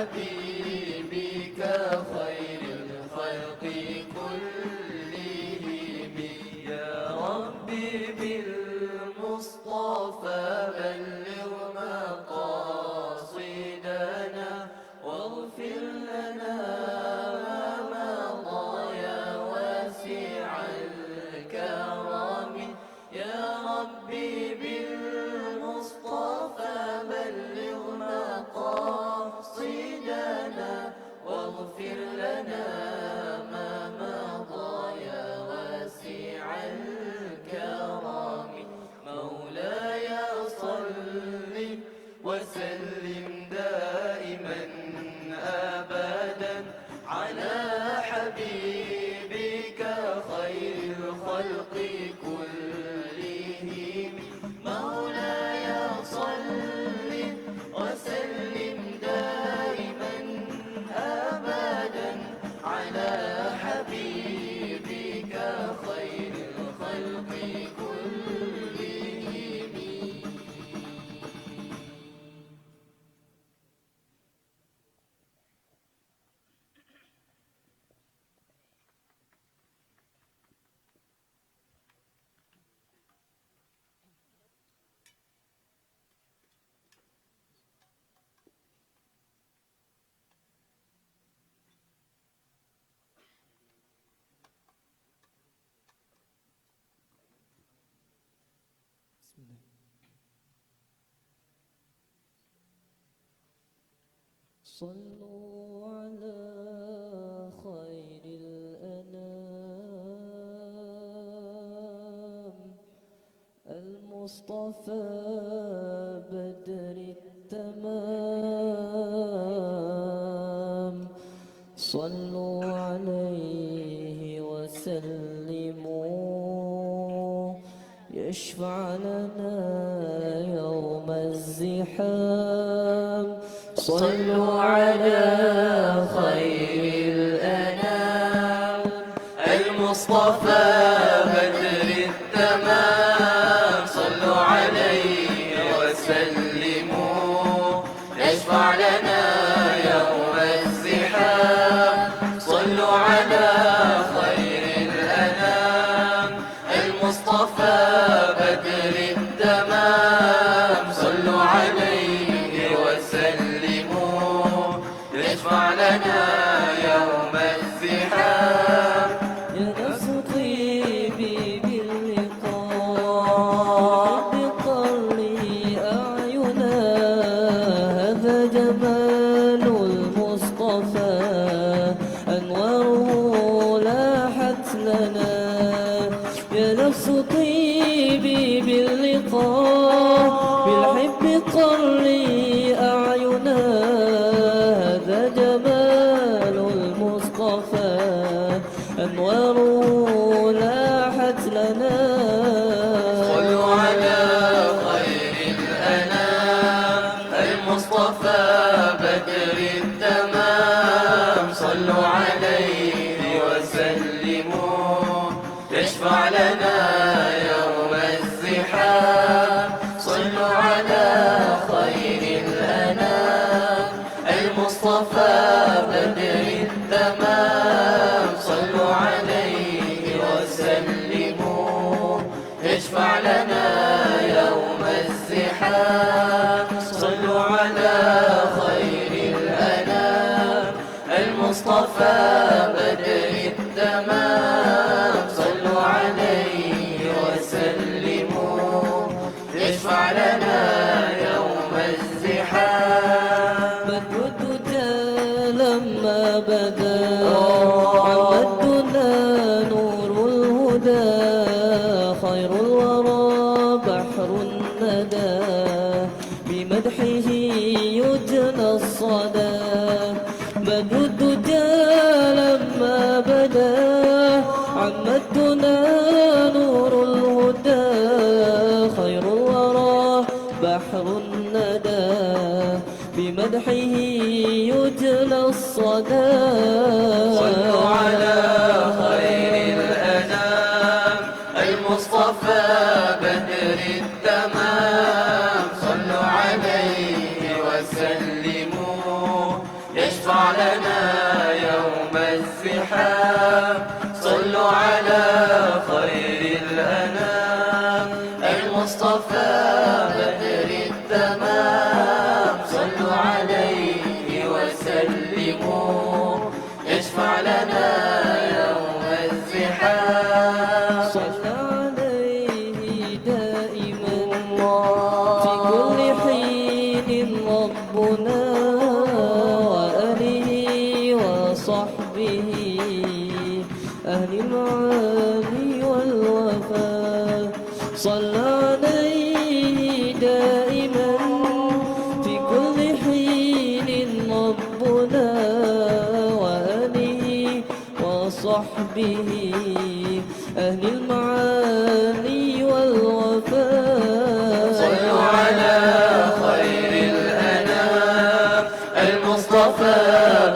حبيبك خير الخلق كلهم. يا ربي بالمصطفى بلغ مقاصدنا واغفر لنا ما مضى يا واسع الكرم. يا ربي بالمصطفى بلغ مقاصدنا واغفر لنا ما مضى يا واسع الكرم. مولاي صل وسلم دائما أبدا على حبيبك خير الخلق كلهم. مولاي صل وسلم دائما أبدا على حبيبك خير الخلق كلهم. صلوا على خير الأنام المصطفى بدر التمام. صلوا عليه وسلموا يشفع لنا يوم الزحام. صلوا على خير الأنام المصطفى بدر التمام. صلوا عليه وسلموا يشفع لنا يوم الزحام. صلوا على خير الأنام المصطفى بدر التمام. صلوا عليه وسلموا يشفع لنا يوم الزحام. يا نفس طيبي باللقاء بقري أعينا هذا جمال المصطفى أنواره لاحت لنا. يا نفس طيبي باللقاء بالحب قري أعينا هذا جمال المصطفى أنواره لاحت لنا. صلوا على خير الأنام المصطفى بدر التمام. صلوا عليه وسلموا يشفع لنا يوم الزحام. صلوا على خير الأنام المصطفى بدر التمام. صلوا عليه وسلموا يشفع لنا يوم الزحام. صلوا على خير الأنام المصطفى بدر التمام. صلوا عليه وسلموا يشفع لنا يوم الزحام. بدر الدجى لما بدا عمدنا نور الهدى خير الورى بحر الندى بمدحه يجنى الصدى. بدر الدجى لما بدا عمدنا نور الهدى خير الورى بحر الندى بمدحه يجلى الصدى. صلوا على خير الأنام المصطفى بدر التمام. صلوا عليه وسلموا اشفع لنا يوم الزحام صلوا على خير الأنام المصطفى بدر التمام صلوا عليه وسلموا اشفع لنا يوم الزحام صل عليه دائما في كل حين ربنا وآله وصحبه أهل المعالي والوفاء صل عليه دائما في كل حين ربنا وآله وصحبه أهل المعالي والوفاء صلوا على خير الأنام المصطفى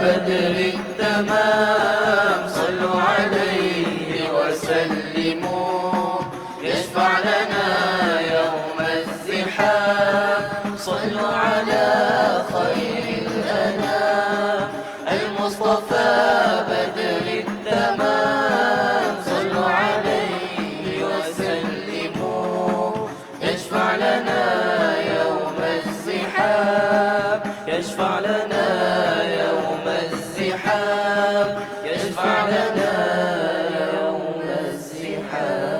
بدر التمام صلوا عليه وسلموا يشفع لنا يوم الزحام صلوا على خير الأنام المصطفى بدر التمام صلوا عليه وسلموا يشفع لنا يوم الزحام يشفع لنا يوم الزحام يشفع لنا يوم الزحام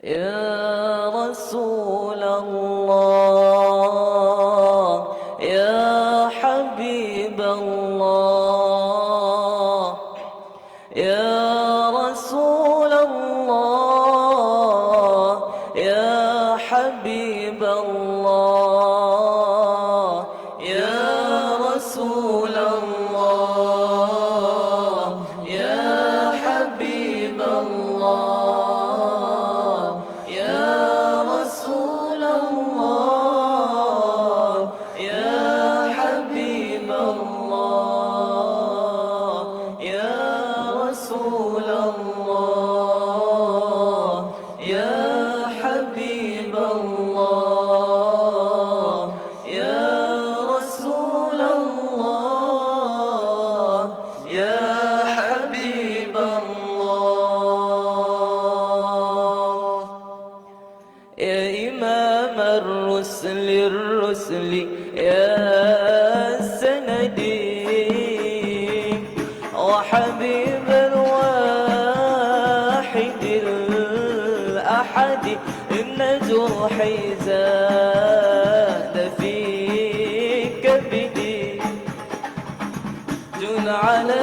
يا رسول الله يا حبيب الله يا رسول الله يا حبيب الله يا رسول الله يا حبيب الله يا رسول الله يا حبيب الله يا رسول الله يا حبيب الله يا رسول الله يا حبيب الله يا إمام الرسل يا سندي وحبيب الواحد الأحد إن جرحي زاد في كبدي جن على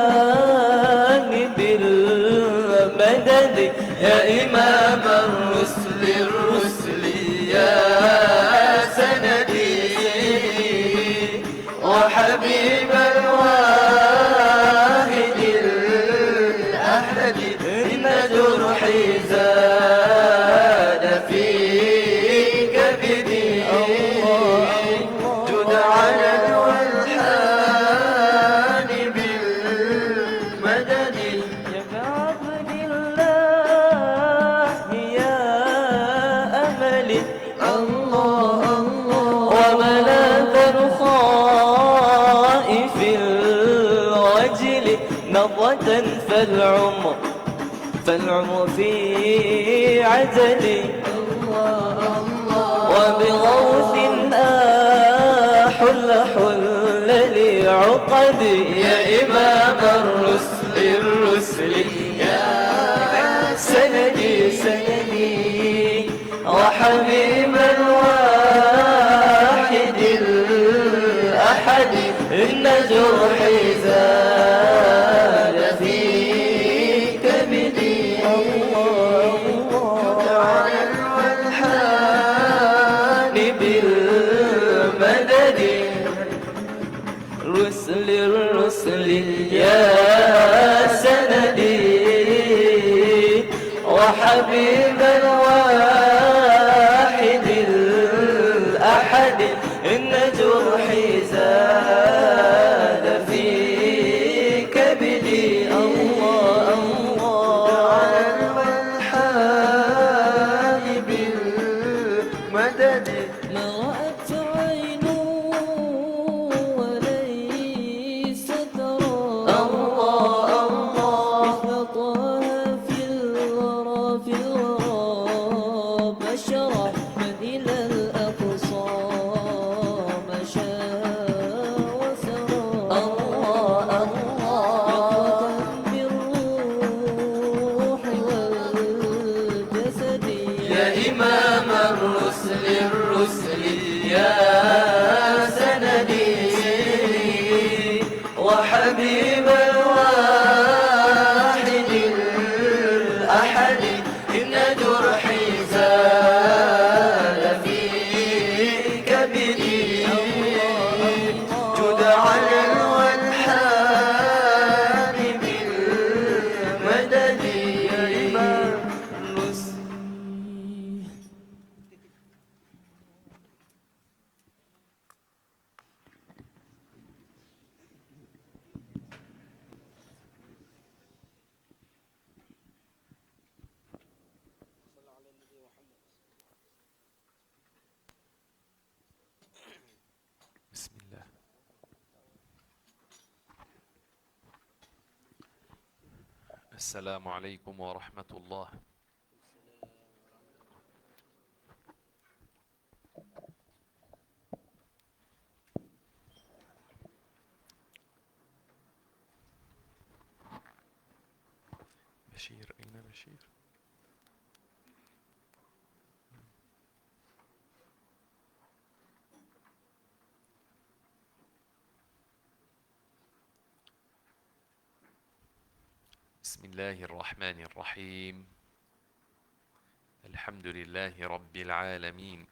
الولهان بالمدد يا إمام الرسل يا سندي وحبيب الواحد الأحد إن جرحي زاد في كبدي جد على الولحان بالمدد يا عبد الله يا أملي الله وملاذ الخائف الوجل نظرة فالعمر في عجلي وبغوث أحل لي عقدي يا إمام الرسل يا سندي وحبيب الواحد الأحد إن جرحي زاد في كبدي على الولحان بالمدد رسل يا وحبيب الواحد الأحد إن جرحي زاد في كبدي الله على الملحان بالمدد ما رأت عين وليس ترى مثل طه في الورى بشرى من إلى الأقصى مشى وسرى يقظة بالروح والجسد يا إمام الرسل يا سندي وحبيب الواحد الأحد إن جرحي زاد في كبدي جد على الولحان بالمدد يا إمام الرسل. بسم الله. السلام عليكم ورحمة الله. بشير، أين بشير؟ بسم الله الرحمن الرحيم. الحمد لله رب العالمين،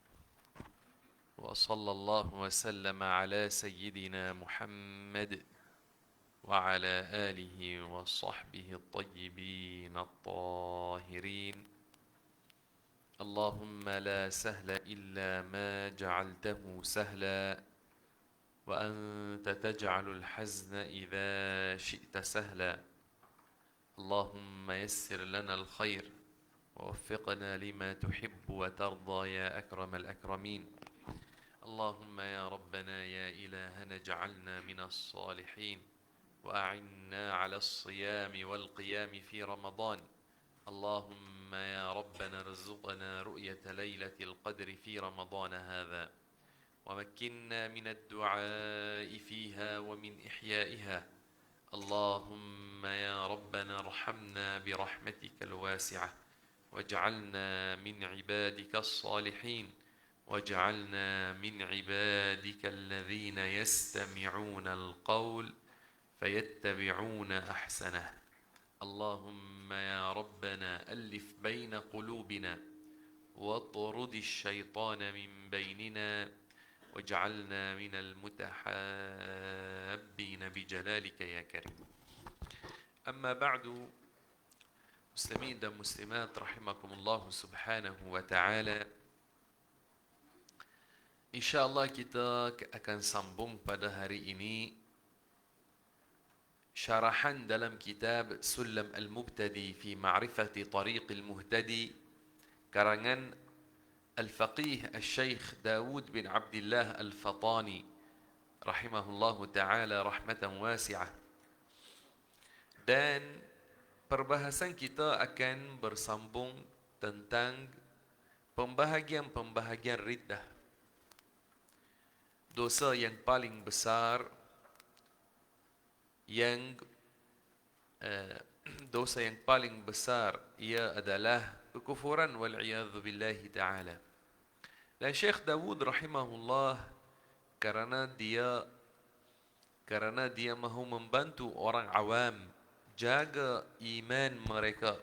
وصلى الله وسلم على سيدنا محمد وعلى آله وصحبه الطيبين الطاهرين. اللهم لا سهل إلا ما جعلته سهلا، وأنت تجعل الحزن إذا شئت سهلا. اللهم يسر لنا الخير ووفقنا لما تحب وترضى يا أكرم الأكرمين. اللهم يا ربنا يا إلهنا اجعلنا من الصالحين، وأعنا على الصيام والقيام في رمضان. اللهم يا ربنا ارزقنا رؤية ليلة القدر في رمضان هذا، ومكنا من الدعاء فيها ومن إحيائها. اللهم يا ربنا ارحمنا برحمتك الواسعة، واجعلنا من عبادك الصالحين، واجعلنا من عبادك الذين يستمعون القول فيتبعون أحسنه. اللهم يا ربنا ألف بين قلوبنا، واطرد الشيطان من بيننا، واجعلنا من المتحابين بجلالك يا كريم. أما بعد، muslimin dan muslimat rahimakumullah subhanahu wa ta'ala, InsyaAllah kita akan sambung pada hari ini syarahan dalam kitab Sulam Al-Mubtadi fi Ma'rifati Tariqil Muhtadi karangan Al-Faqih Al-Syeikh Dawud bin Abdullah Al-Fatani rahimahullahu ta'ala rahmatan wasi'ah. Dan perbahasan kita akan bersambung tentang pembahagian-pembahagian riddah. Dosa yang paling besar, dosa yang paling besar ia adalah kekufuran wal'iyadzu billahi ta'ala. Dan Syekh Dawud rahimahullah kerana dia mahu membantu orang awam jaga iman mereka,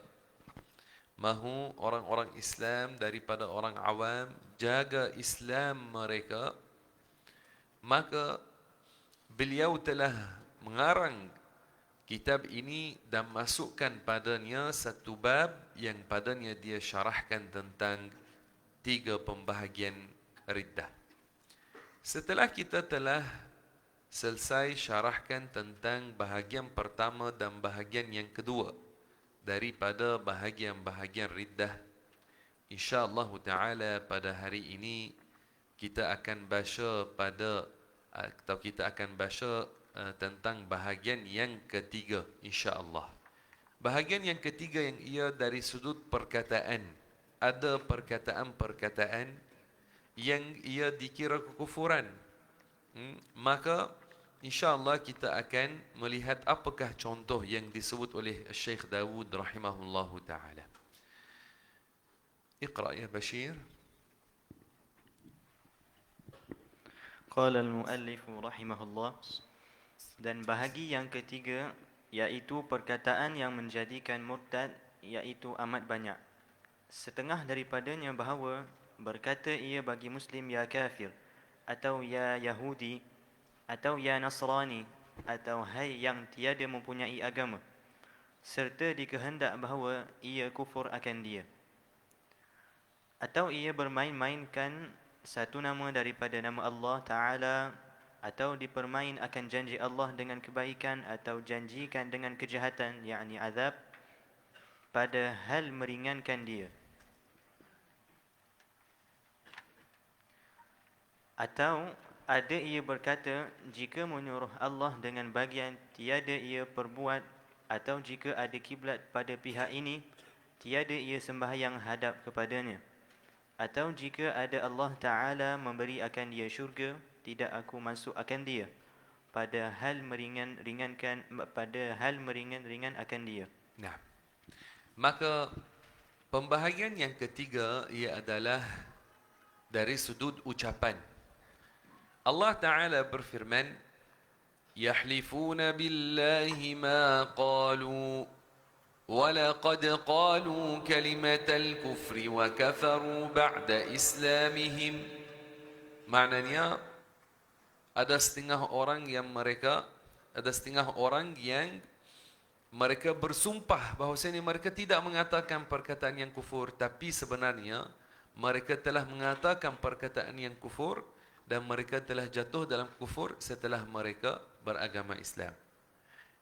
mahu orang-orang Islam daripada orang awam jaga Islam mereka, maka beliau telah mengarang kitab ini dan masukkan padanya satu bab yang padanya dia syarahkan tentang 3 pembahagian riddah. Setelah kita telah selesai syarahkan tentang bahagian pertama dan bahagian yang kedua daripada bahagian-bahagian riddah, insya-Allah taala pada hari ini kita akan baca tentang bahagian yang ketiga, insya-Allah. Bahagian yang ketiga yang ia dari sudut perkataan. Ada perkataan-perkataan yang ia dikira kekufuran. Maka insya-Allah kita akan melihat apakah contoh yang disebut oleh Syekh Dawud rahimahullahu taala. Iqra ya Bashir. Qala al-muallif rahimahullah. Dan bahagi yang ketiga iaitu perkataan yang menjadikan murtad, iaitu amat banyak. Setengah daripadanya bahawa berkata ia bagi Muslim ya kafir, atau ya Yahudi, atau ya Nasrani, atau hai yang tiada mempunyai agama, serta dikehendak bahawa ia kufur akan dia. Atau ia bermain-mainkan satu nama daripada nama Allah Ta'ala, atau dipermain akan janji Allah dengan kebaikan, atau janjikan dengan kejahatan, yakni azab, pada hal meringankan dia. Atau ada ia berkata, jika menyuruh Allah dengan bagian tiada ia perbuat, atau jika ada kiblat pada pihak ini, tiada ia sembahyang hadap kepadanya. Atau jika ada Allah Ta'ala memberi akan dia syurga, tidak aku masuk akan dia, pada hal meringan-ringan akan dia. Nah, maka pembahagian yang ketiga ia adalah dari sudut ucapan. Allah Ta'ala berfirman, yahlifuna billahi ma qalu walaqad qalu kalimatal kufri wa kafaru ba'da islamihim. Maknanya ada setengah orang yang mereka bersumpah bahawasanya mereka tidak mengatakan perkataan yang kufur, tapi sebenarnya mereka telah mengatakan perkataan yang kufur dan mereka telah jatuh dalam kufur setelah mereka beragama Islam.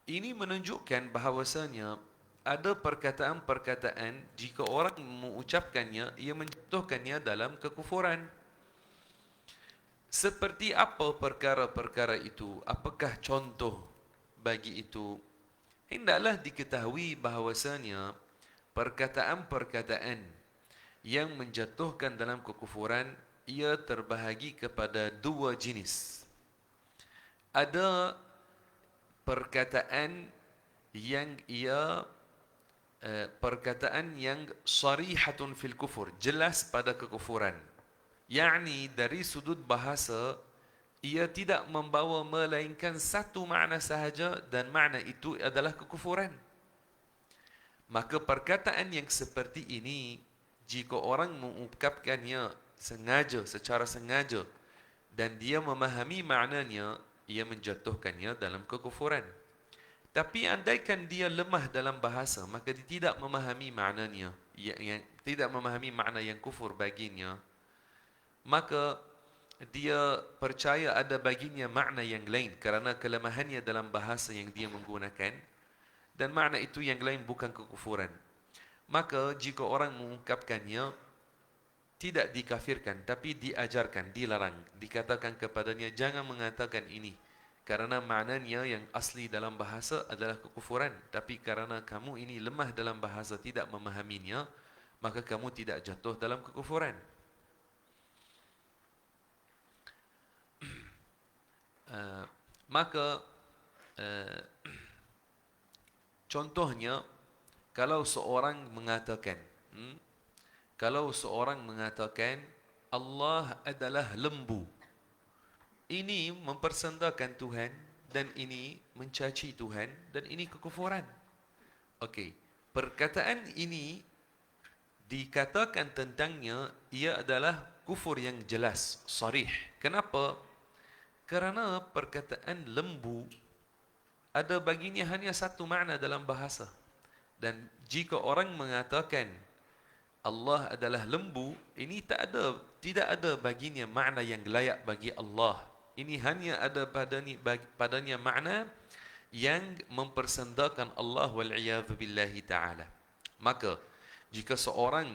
Ini menunjukkan bahawasanya ada perkataan-perkataan jika orang mengucapkannya, ia menjatuhkannya dalam kekufuran. Seperti apa perkara-perkara itu? Apakah contoh bagi itu? Hendaklah diketahui bahawasanya perkataan-perkataan yang menjatuhkan dalam kekufuran ia terbahagi kepada 2 jenis. Ada perkataan yang sarihatun fil kufur, jelas pada kekufuran. Yakni dari sudut bahasa ia tidak membawa melainkan satu makna sahaja dan makna itu adalah kekufuran. Maka perkataan yang seperti ini jika orang mengucapkannya secara sengaja dan dia memahami maknanya, ia menjatuhkannya dalam kekufuran. Tapi andaikan dia lemah dalam bahasa, maka dia tidak memahami maknanya, tidak memahami makna yang kufur baginya, maka dia percaya ada baginya makna yang lain kerana kelemahannya dalam bahasa yang dia menggunakan, dan makna itu yang lain bukan kekufuran. Maka jika orang mengungkapkannya, tidak dikafirkan, tapi diajarkan, dilarang, dikatakan kepadanya jangan mengatakan ini kerana maknanya yang asli dalam bahasa adalah kekufuran, tapi kerana kamu ini lemah dalam bahasa, tidak memahaminya, maka kamu tidak jatuh dalam kekufuran. Contohnya, kalau seorang mengatakan Allah adalah lembu, ini mempersendakan Tuhan, dan ini mencaci Tuhan, dan ini kekufuran. Okey, perkataan ini dikatakan tentangnya ia adalah kufur yang jelas, sarih. Kenapa? Kerana perkataan lembu ada baginya hanya satu makna dalam bahasa. Dan jika orang mengatakan Allah adalah lembu, ini tidak ada baginya makna yang layak bagi Allah. Ini hanya ada padanya makna yang mempersendakan Allah wal-iyadhu billahi ta'ala. Maka, jika seorang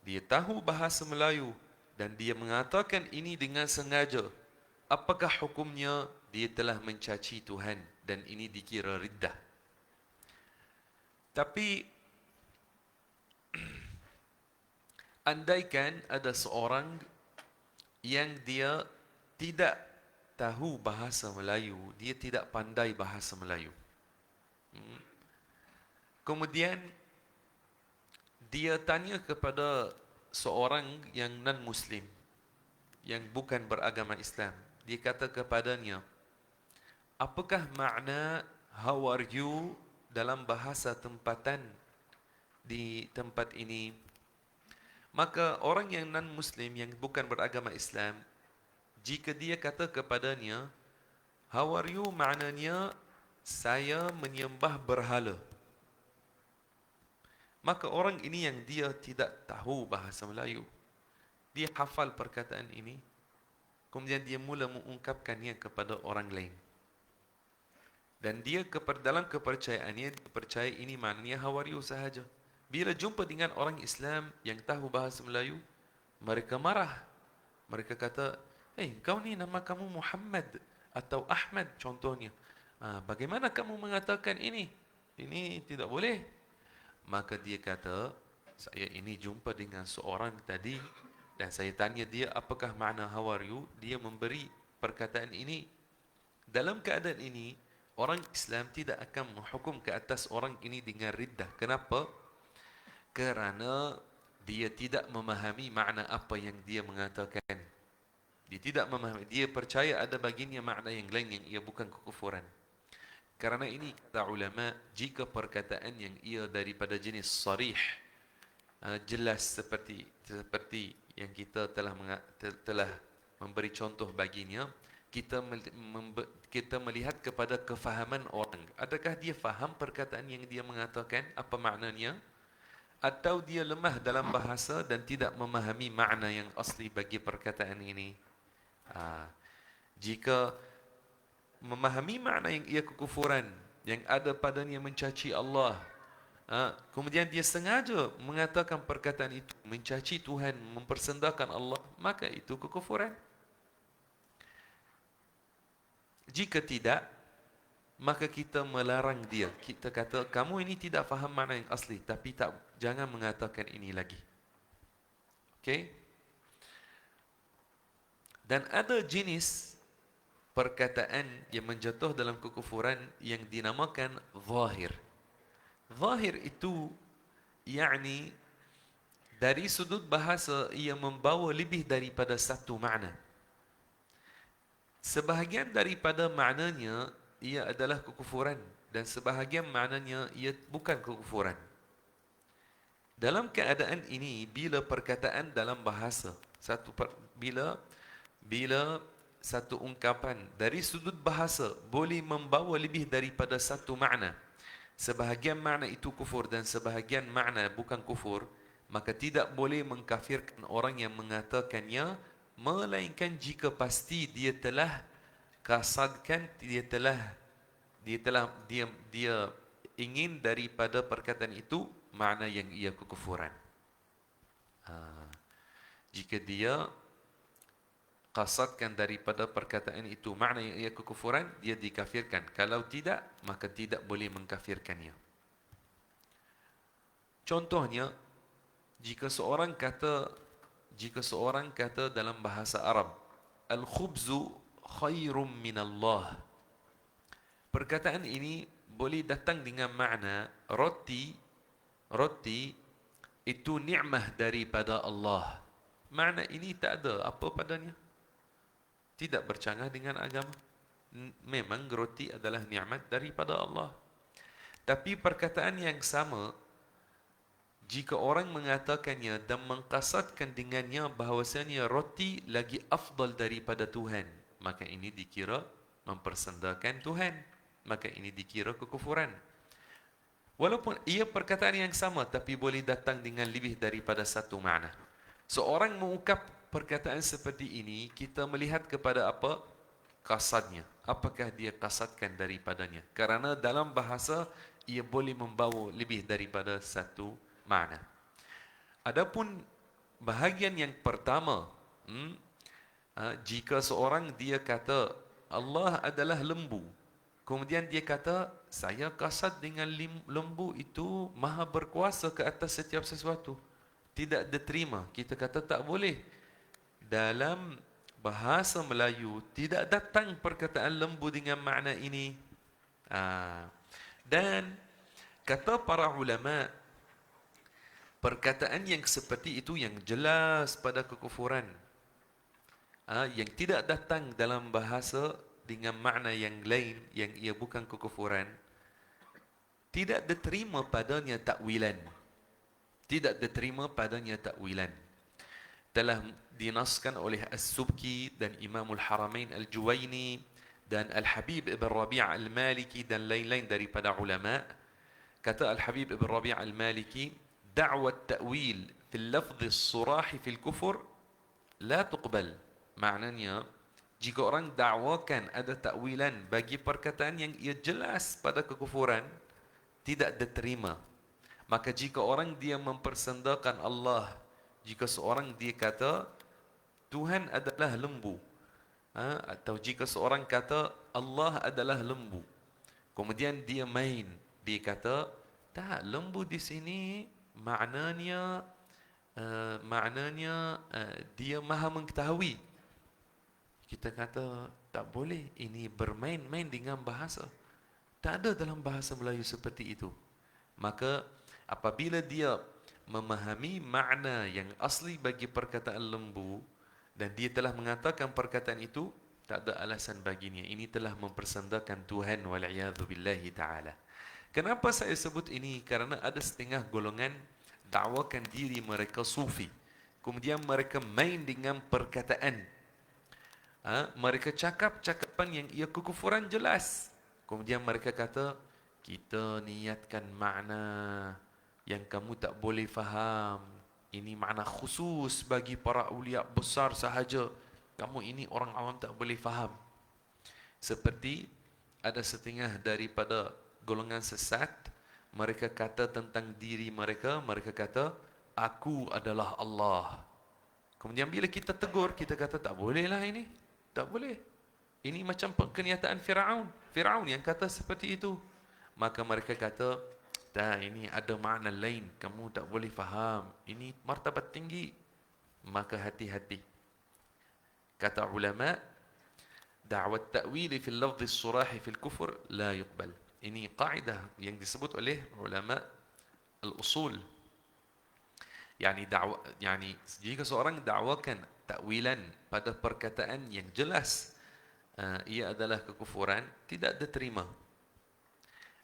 dia tahu bahasa Melayu dan dia mengatakan ini dengan sengaja, apakah hukumnya? Dia telah mencaci Tuhan dan ini dikira riddah. Tapi andaikan ada seorang yang dia tidak tahu bahasa Melayu, dia tidak pandai bahasa Melayu. Kemudian dia tanya kepada seorang yang non-Muslim, yang bukan beragama Islam. Dia kata kepadanya, apakah makna how are you dalam bahasa tempatan di tempat ini? Maka orang yang non-Muslim, yang bukan beragama Islam, jika dia kata kepadanya, how are you, maknanya saya menyembah berhala. Maka orang ini yang dia tidak tahu bahasa Melayu, dia hafal perkataan ini, kemudian dia mula mengungkapkannya kepada orang lain. Dan dia dalam kepercayaannya, dia percaya ini maknanya how are you sahaja. Bila jumpa dengan orang Islam yang tahu bahasa Melayu, mereka marah. Mereka kata, kau ni nama kamu Muhammad atau Ahmad contohnya. Bagaimana kamu mengatakan ini? Ini tidak boleh. Maka dia kata, saya ini jumpa dengan seorang tadi dan saya tanya dia apakah makna how are you? Dia memberi perkataan ini. Dalam keadaan ini, orang Islam tidak akan menghukum ke atas orang ini dengan riddah. Kenapa? Kerana dia tidak memahami makna apa yang dia mengatakan. Dia tidak memahami. Dia percaya ada baginya makna yang lain yang ia bukan kekufuran. Kerana ini kata ulama, jika perkataan yang ia daripada jenis sarih, jelas seperti yang kita telah memberi contoh baginya, kita melihat kepada kefahaman orang. Adakah dia faham perkataan yang dia mengatakan, apa maknanya? Atau dia lemah dalam bahasa dan tidak memahami makna yang asli bagi perkataan ini? Jika memahami makna yang ia kekufuran, yang ada padanya mencaci Allah, kemudian dia sengaja mengatakan perkataan itu, mencaci Tuhan, mempersendakan Allah, maka itu kekufuran. Jika tidak, maka kita melarang dia. Kita kata, kamu ini tidak faham makna yang asli, tapi jangan mengatakan ini lagi. Okey? Dan ada jenis perkataan yang menjatuh dalam kekufuran yang dinamakan zahir. Zahir itu yakni dari sudut bahasa ia membawa lebih daripada satu makna. Sebahagian daripada maknanya ia adalah kekufuran dan sebahagian maknanya ia bukan kekufuran. Dalam keadaan ini, bila perkataan dalam bahasa bila satu ungkapan dari sudut bahasa boleh membawa lebih daripada satu makna, sebahagian makna itu kufur dan sebahagian makna bukan kufur, maka tidak boleh mengkafirkan orang yang mengatakannya, melainkan jika pasti dia telah kasadkan, dia ingin daripada perkataan itu makna yang ia kekufuran. Jika dia qasadkan daripada perkataan itu makna yang ia kekufuran, dia dikafirkan. Kalau tidak, maka tidak boleh mengkafirkannya. Contohnya, jika seorang kata dalam bahasa Arab, al-khubzu khairum minallah. Perkataan ini boleh datang dengan makna roti itu ni'mah daripada Allah. Makna ini tak ada apa padanya. Tidak bercanggah dengan agama. Memang roti adalah nikmat daripada Allah. Tapi perkataan yang sama, jika orang mengatakannya dan mengqasadkan dengannya bahawasanya roti lagi afdal daripada Tuhan, maka ini dikira mempersendakan Tuhan. maka ini dikira kekufuran. Walaupun ia perkataan yang sama, tapi boleh datang dengan lebih daripada satu makna. Seorang mengungkap perkataan seperti ini, kita melihat kepada apa? Qasadnya. Apakah dia qasadkan daripadanya? Kerana dalam bahasa, ia boleh membawa lebih daripada satu makna. Adapun bahagian yang pertama, jika seorang dia kata Allah adalah lembu, kemudian dia kata saya qasad dengan lembu itu maha berkuasa ke atas setiap sesuatu, tidak diterima. Kita kata tak boleh. Dalam bahasa Melayu tidak datang perkataan lembu dengan makna ini. Dan kata para ulama, perkataan yang seperti itu yang jelas pada kekufuran, yang tidak datang dalam bahasa dengan makna yang lain yang ia bukan kekufuran, tidak diterima padanya takwilan. Tidak diterima padanya takwilan. Telah dinaskan oleh As-Subki dan Imamul Haramain Al-Juwaini dan Al-Habib Ibn Rabi' Al-Maliki dan lain-lain daripada ulama. Kata Al-Habib Ibn Rabi' Al-Maliki, da'wat ta'wil fil lafzi as-surahi fil kufur la tuqbal. Maknanya, jika orang dakwakan ada takwilan bagi perkataan yang ia jelas pada kekufuran, tidak diterima. Maka jika orang dia mempersendakan Allah, jika seorang dia kata Tuhan adalah lembu, atau jika seorang kata Allah adalah lembu, kemudian dia main, dia kata tak, lembu di sini maknanya dia maha mengetahui. Kita kata tak boleh, ini bermain-main dengan bahasa. Tak ada dalam bahasa Melayu seperti itu. Maka apabila dia memahami makna yang asli bagi perkataan lembu dan dia telah mengatakan perkataan itu, tak ada alasan baginya. Ini telah mempersandakan Tuhan wal'iyadhu billahi ta'ala. Kenapa saya sebut ini? Kerana ada setengah golongan dakwakan diri mereka sufi. Kemudian mereka main dengan perkataan. Mereka cakap cakapan yang ia kekufuran jelas. Kemudian mereka kata, kita niatkan makna yang kamu tak boleh faham. Ini makna khusus bagi para ulia besar sahaja. Kamu ini orang awam tak boleh faham. Seperti ada setengah daripada golongan sesat, mereka kata tentang diri mereka, mereka kata, aku adalah Allah. Kemudian bila kita tegur, kita kata tak bolehlah ini. Tak boleh. Ini macam kenyataan Firaun. Firaun yang kata seperti itu. Maka mereka kata, tak, ini ada makna lain. Kamu tak boleh faham. Ini martabat tinggi. Maka hati-hati. Kata ulama, da'wat ta'wili fil lafzi surahi fil kufur la yuqbal. Ini kaidah yang disebut oleh ulama al-usul. Yani jika seorang dakwakan takwilan pada perkataan yang jelas ia adalah kekufuran, tidak diterima.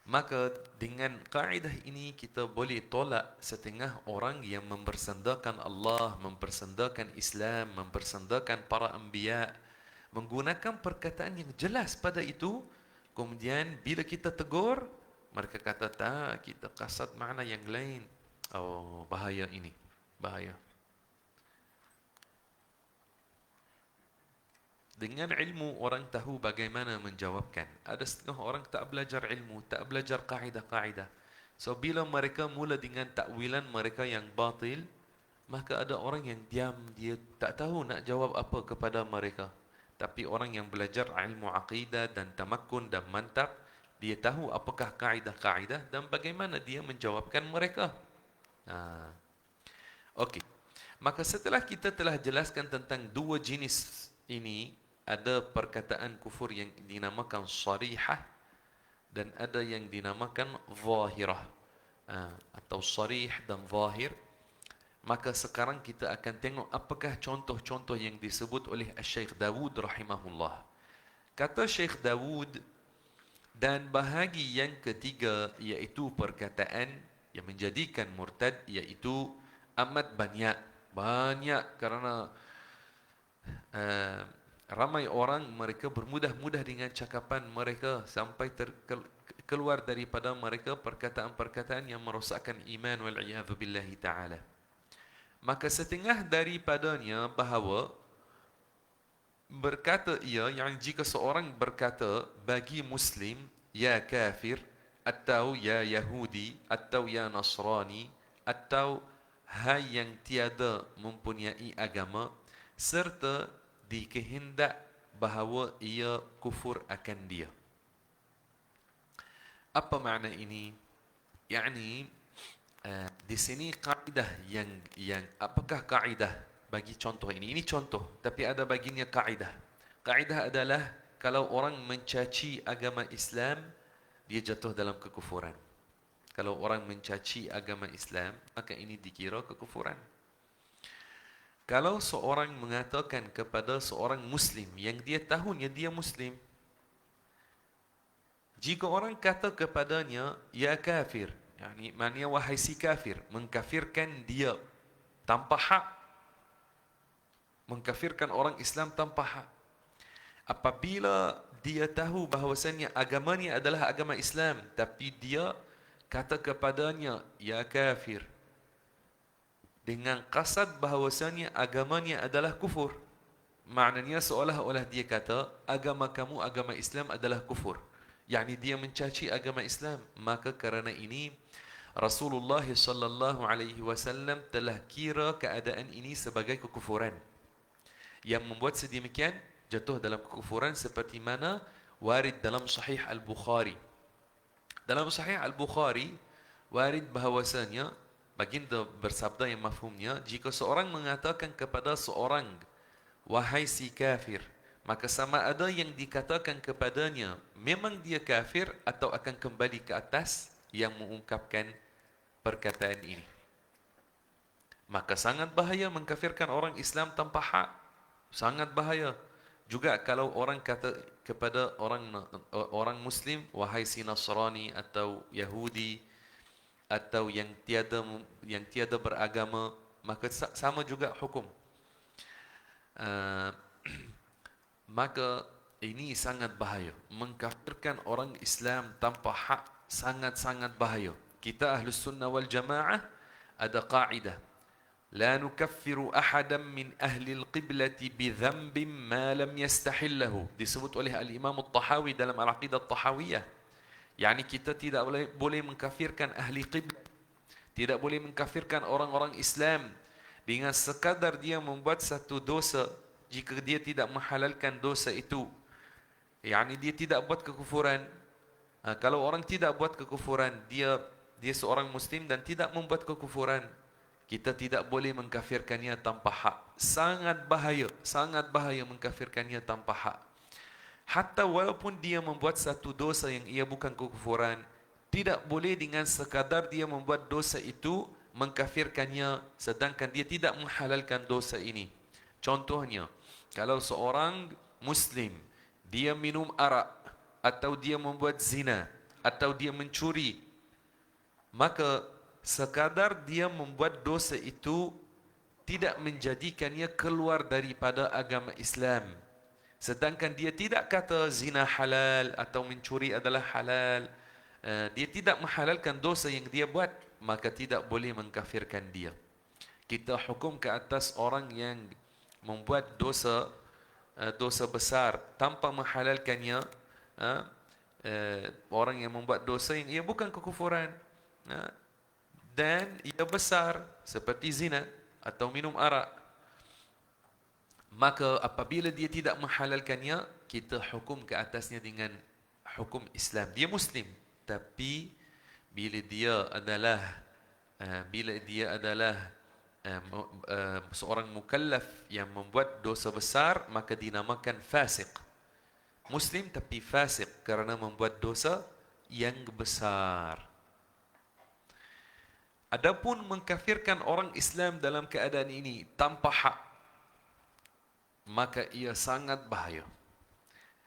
Maka dengan kaedah ini kita boleh tolak setengah orang yang mempersandakan Allah, mempersandakan Islam, mempersandakan para anbiya, menggunakan perkataan yang jelas pada itu. Kemudian bila kita tegur, mereka kata tak, kita kasat makna yang lain. Oh, bahaya ini, bahaya. Dengan ilmu orang tahu bagaimana menjawabkan. Ada setengah orang tak belajar ilmu, tak belajar kaedah-kaedah. So bila mereka mula dengan takwilan mereka yang batil, maka ada orang yang diam, dia tak tahu nak jawab apa kepada mereka. Tapi orang yang belajar ilmu akidah dan tamakkun dan mantap, dia tahu apakah kaedah-kaedah dan bagaimana dia menjawabkan mereka. Okey. Maka setelah kita telah jelaskan tentang dua jenis ini, ada perkataan kufur yang dinamakan sarihah dan ada yang dinamakan zahirah, atau sarih dan zahir. Maka sekarang kita akan tengok apakah contoh-contoh yang disebut oleh Syekh Dawud rahimahullah. Kata Syekh Dawud, dan bahagi yang ketiga iaitu perkataan yang menjadikan murtad, iaitu amat banyak kerana Ramai orang mereka bermudah-mudah dengan cakapan mereka sampai keluar daripada mereka perkataan-perkataan yang merosakkan iman wal-iyadhu billahi ta'ala. Maka setengah daripadanya bahawa berkata ia, yang jika seorang berkata bagi Muslim ya kafir atau ya Yahudi atau ya Nasrani atau hai yang tiada mempunyai agama, serta dikehendak bahawa ia kufur akan dia. Apa makna ini? Yani di sini kaedah yang apakah kaedah bagi contoh ini? Ini contoh, tapi ada baginya kaedah. Kaedah adalah kalau orang mencaci agama Islam, dia jatuh dalam kekufuran. Kalau orang mencaci agama Islam, maka ini dikira kekufuran. Kalau seorang mengatakan kepada seorang Muslim yang dia tahu yang dia Muslim, jika orang kata kepadanya ya kafir, yani maknanya wahai si kafir, mengkafirkan dia tanpa hak, mengkafirkan orang Islam tanpa hak. Apabila dia tahu bahawasanya agamanya adalah agama Islam, tapi dia kata kepadanya ya kafir dengan kasad bahawasanya agamanya adalah kufur, maknanya seolah-olah dia kata agama kamu, agama Islam adalah kufur, yakni dia mencaci agama Islam. Maka kerana ini Rasulullah sallallahu alaihi wasallam telah kira keadaan ini sebagai kekufuran. Yang membuat sedemikian jatuh dalam kekufuran seperti mana warid dalam Sahih Al-Bukhari. Dalam Sahih Al-Bukhari warid bahawasanya baginda bersabda yang mafhumnya, jika seorang mengatakan kepada seorang wahai si kafir, maka sama ada yang dikatakan kepadanya memang dia kafir atau akan kembali ke atas yang mengungkapkan perkataan ini. Maka sangat bahaya mengkafirkan orang Islam tanpa hak. Sangat bahaya. Juga kalau orang kata kepada orang Muslim wahai si Nasrani atau Yahudi atau yang tiada beragama, maka sama juga hukum. Maka ini sangat bahaya. Mengkafirkan orang Islam tanpa hak sangat-sangat bahaya. Kita Ahlus Sunnah wal Jamaah ada kaedah, la nukaffiru ahadan min ahli al-qiblati bi dhanbin ma lam yastahillahu. Disebut oleh Al-Imam At-Tahawi dalam Al-Aqidah At-Tahawiyah. Yani kita tidak boleh mengkafirkan ahli qiblat, tidak boleh mengkafirkan orang-orang Islam dengan sekadar dia membuat satu dosa, jika dia tidak menghalalkan dosa itu, yani dia tidak buat kekufuran. Kalau orang tidak buat kekufuran, dia seorang Muslim dan tidak membuat kekufuran, kita tidak boleh mengkafirkannya tanpa hak. Sangat bahaya mengkafirkannya tanpa hak. Hatta walaupun dia membuat satu dosa yang ia bukan kekufuran, tidak boleh dengan sekadar dia membuat dosa itu mengkafirkannya sedangkan dia tidak menghalalkan dosa ini. Contohnya, kalau seorang Muslim dia minum arak atau dia membuat zina atau dia mencuri, maka sekadar dia membuat dosa itu tidak menjadikannya keluar daripada agama Islam. Sedangkan dia tidak kata zina halal atau mencuri adalah halal, dia tidak menghalalkan dosa yang dia buat, maka tidak boleh mengkafirkan dia. Kita hukum ke atas orang yang membuat dosa besar tanpa menghalalkannya, orang yang membuat dosa yang ia bukan kekufuran dan ia besar seperti zina atau minum arak, maka apabila dia tidak menghalalkannya, kita hukum ke atasnya dengan hukum Islam. Dia Muslim, tapi bila dia adalah seorang mukallaf yang membuat dosa besar, maka dinamakan fasik. Muslim tapi fasik kerana membuat dosa yang besar. Adapun mengkafirkan orang Islam dalam keadaan ini tanpa hak, maka ia sangat bahaya.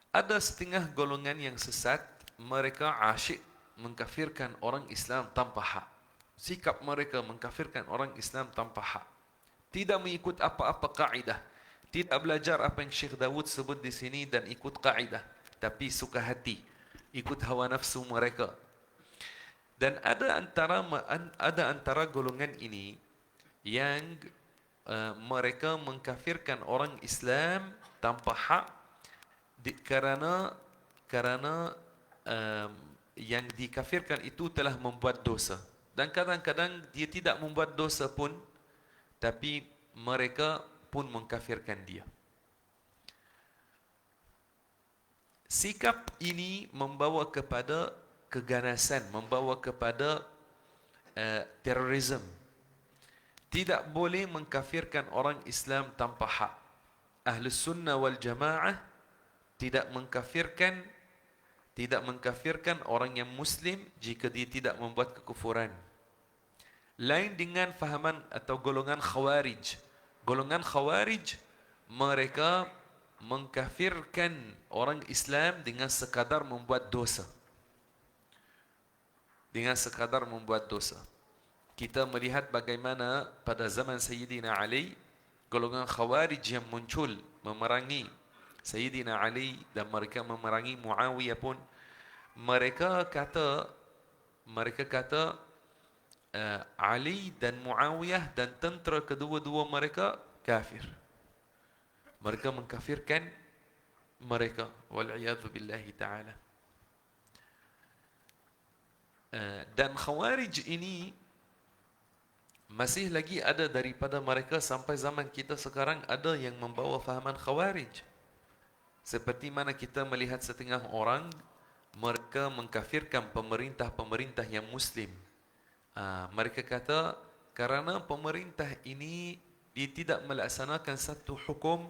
Ada setengah golongan yang sesat, mereka asyik mengkafirkan orang Islam tanpa hak. Sikap mereka mengkafirkan orang Islam tanpa hak, tidak mengikut apa-apa kaedah, Tidak belajar apa yang Syekh Daud sebut di sini dan ikut kaidah, tapi suka hati, ikut hawa nafsu mereka. Dan ada antara golongan ini yang mereka mengkafirkan orang Islam tanpa hak kerana yang dikafirkan itu telah membuat dosa. Dan kadang-kadang dia tidak membuat dosa pun, tapi mereka pun mengkafirkan dia. Sikap ini membawa kepada keganasan, membawa kepada terorisme. Tidak boleh mengkafirkan orang Islam tanpa hak. Ahlus Sunnah wal Jamaah tidak mengkafirkan orang yang Muslim jika dia tidak membuat kekufuran. Lain dengan fahaman atau golongan Khawarij. Golongan Khawarij, mereka mengkafirkan orang Islam dengan sekadar membuat dosa. Dengan sekadar membuat dosa. Kita melihat bagaimana pada zaman Sayyidina Ali, golongan Khawarij yang muncul memerangi Sayyidina Ali dan mereka memerangi Muawiyah pun, mereka kata Ali dan Muawiyah dan tentera kedua-dua mereka kafir. Mereka mengkafirkan mereka, wal'iyadhu billahi ta'ala. Dan Khawarij ini masih lagi ada daripada mereka sampai zaman kita sekarang, ada yang membawa fahaman Khawarij. Seperti mana kita melihat setengah orang, mereka mengkafirkan pemerintah-pemerintah yang Muslim. Mereka kata, kerana pemerintah ini dia tidak melaksanakan satu hukum,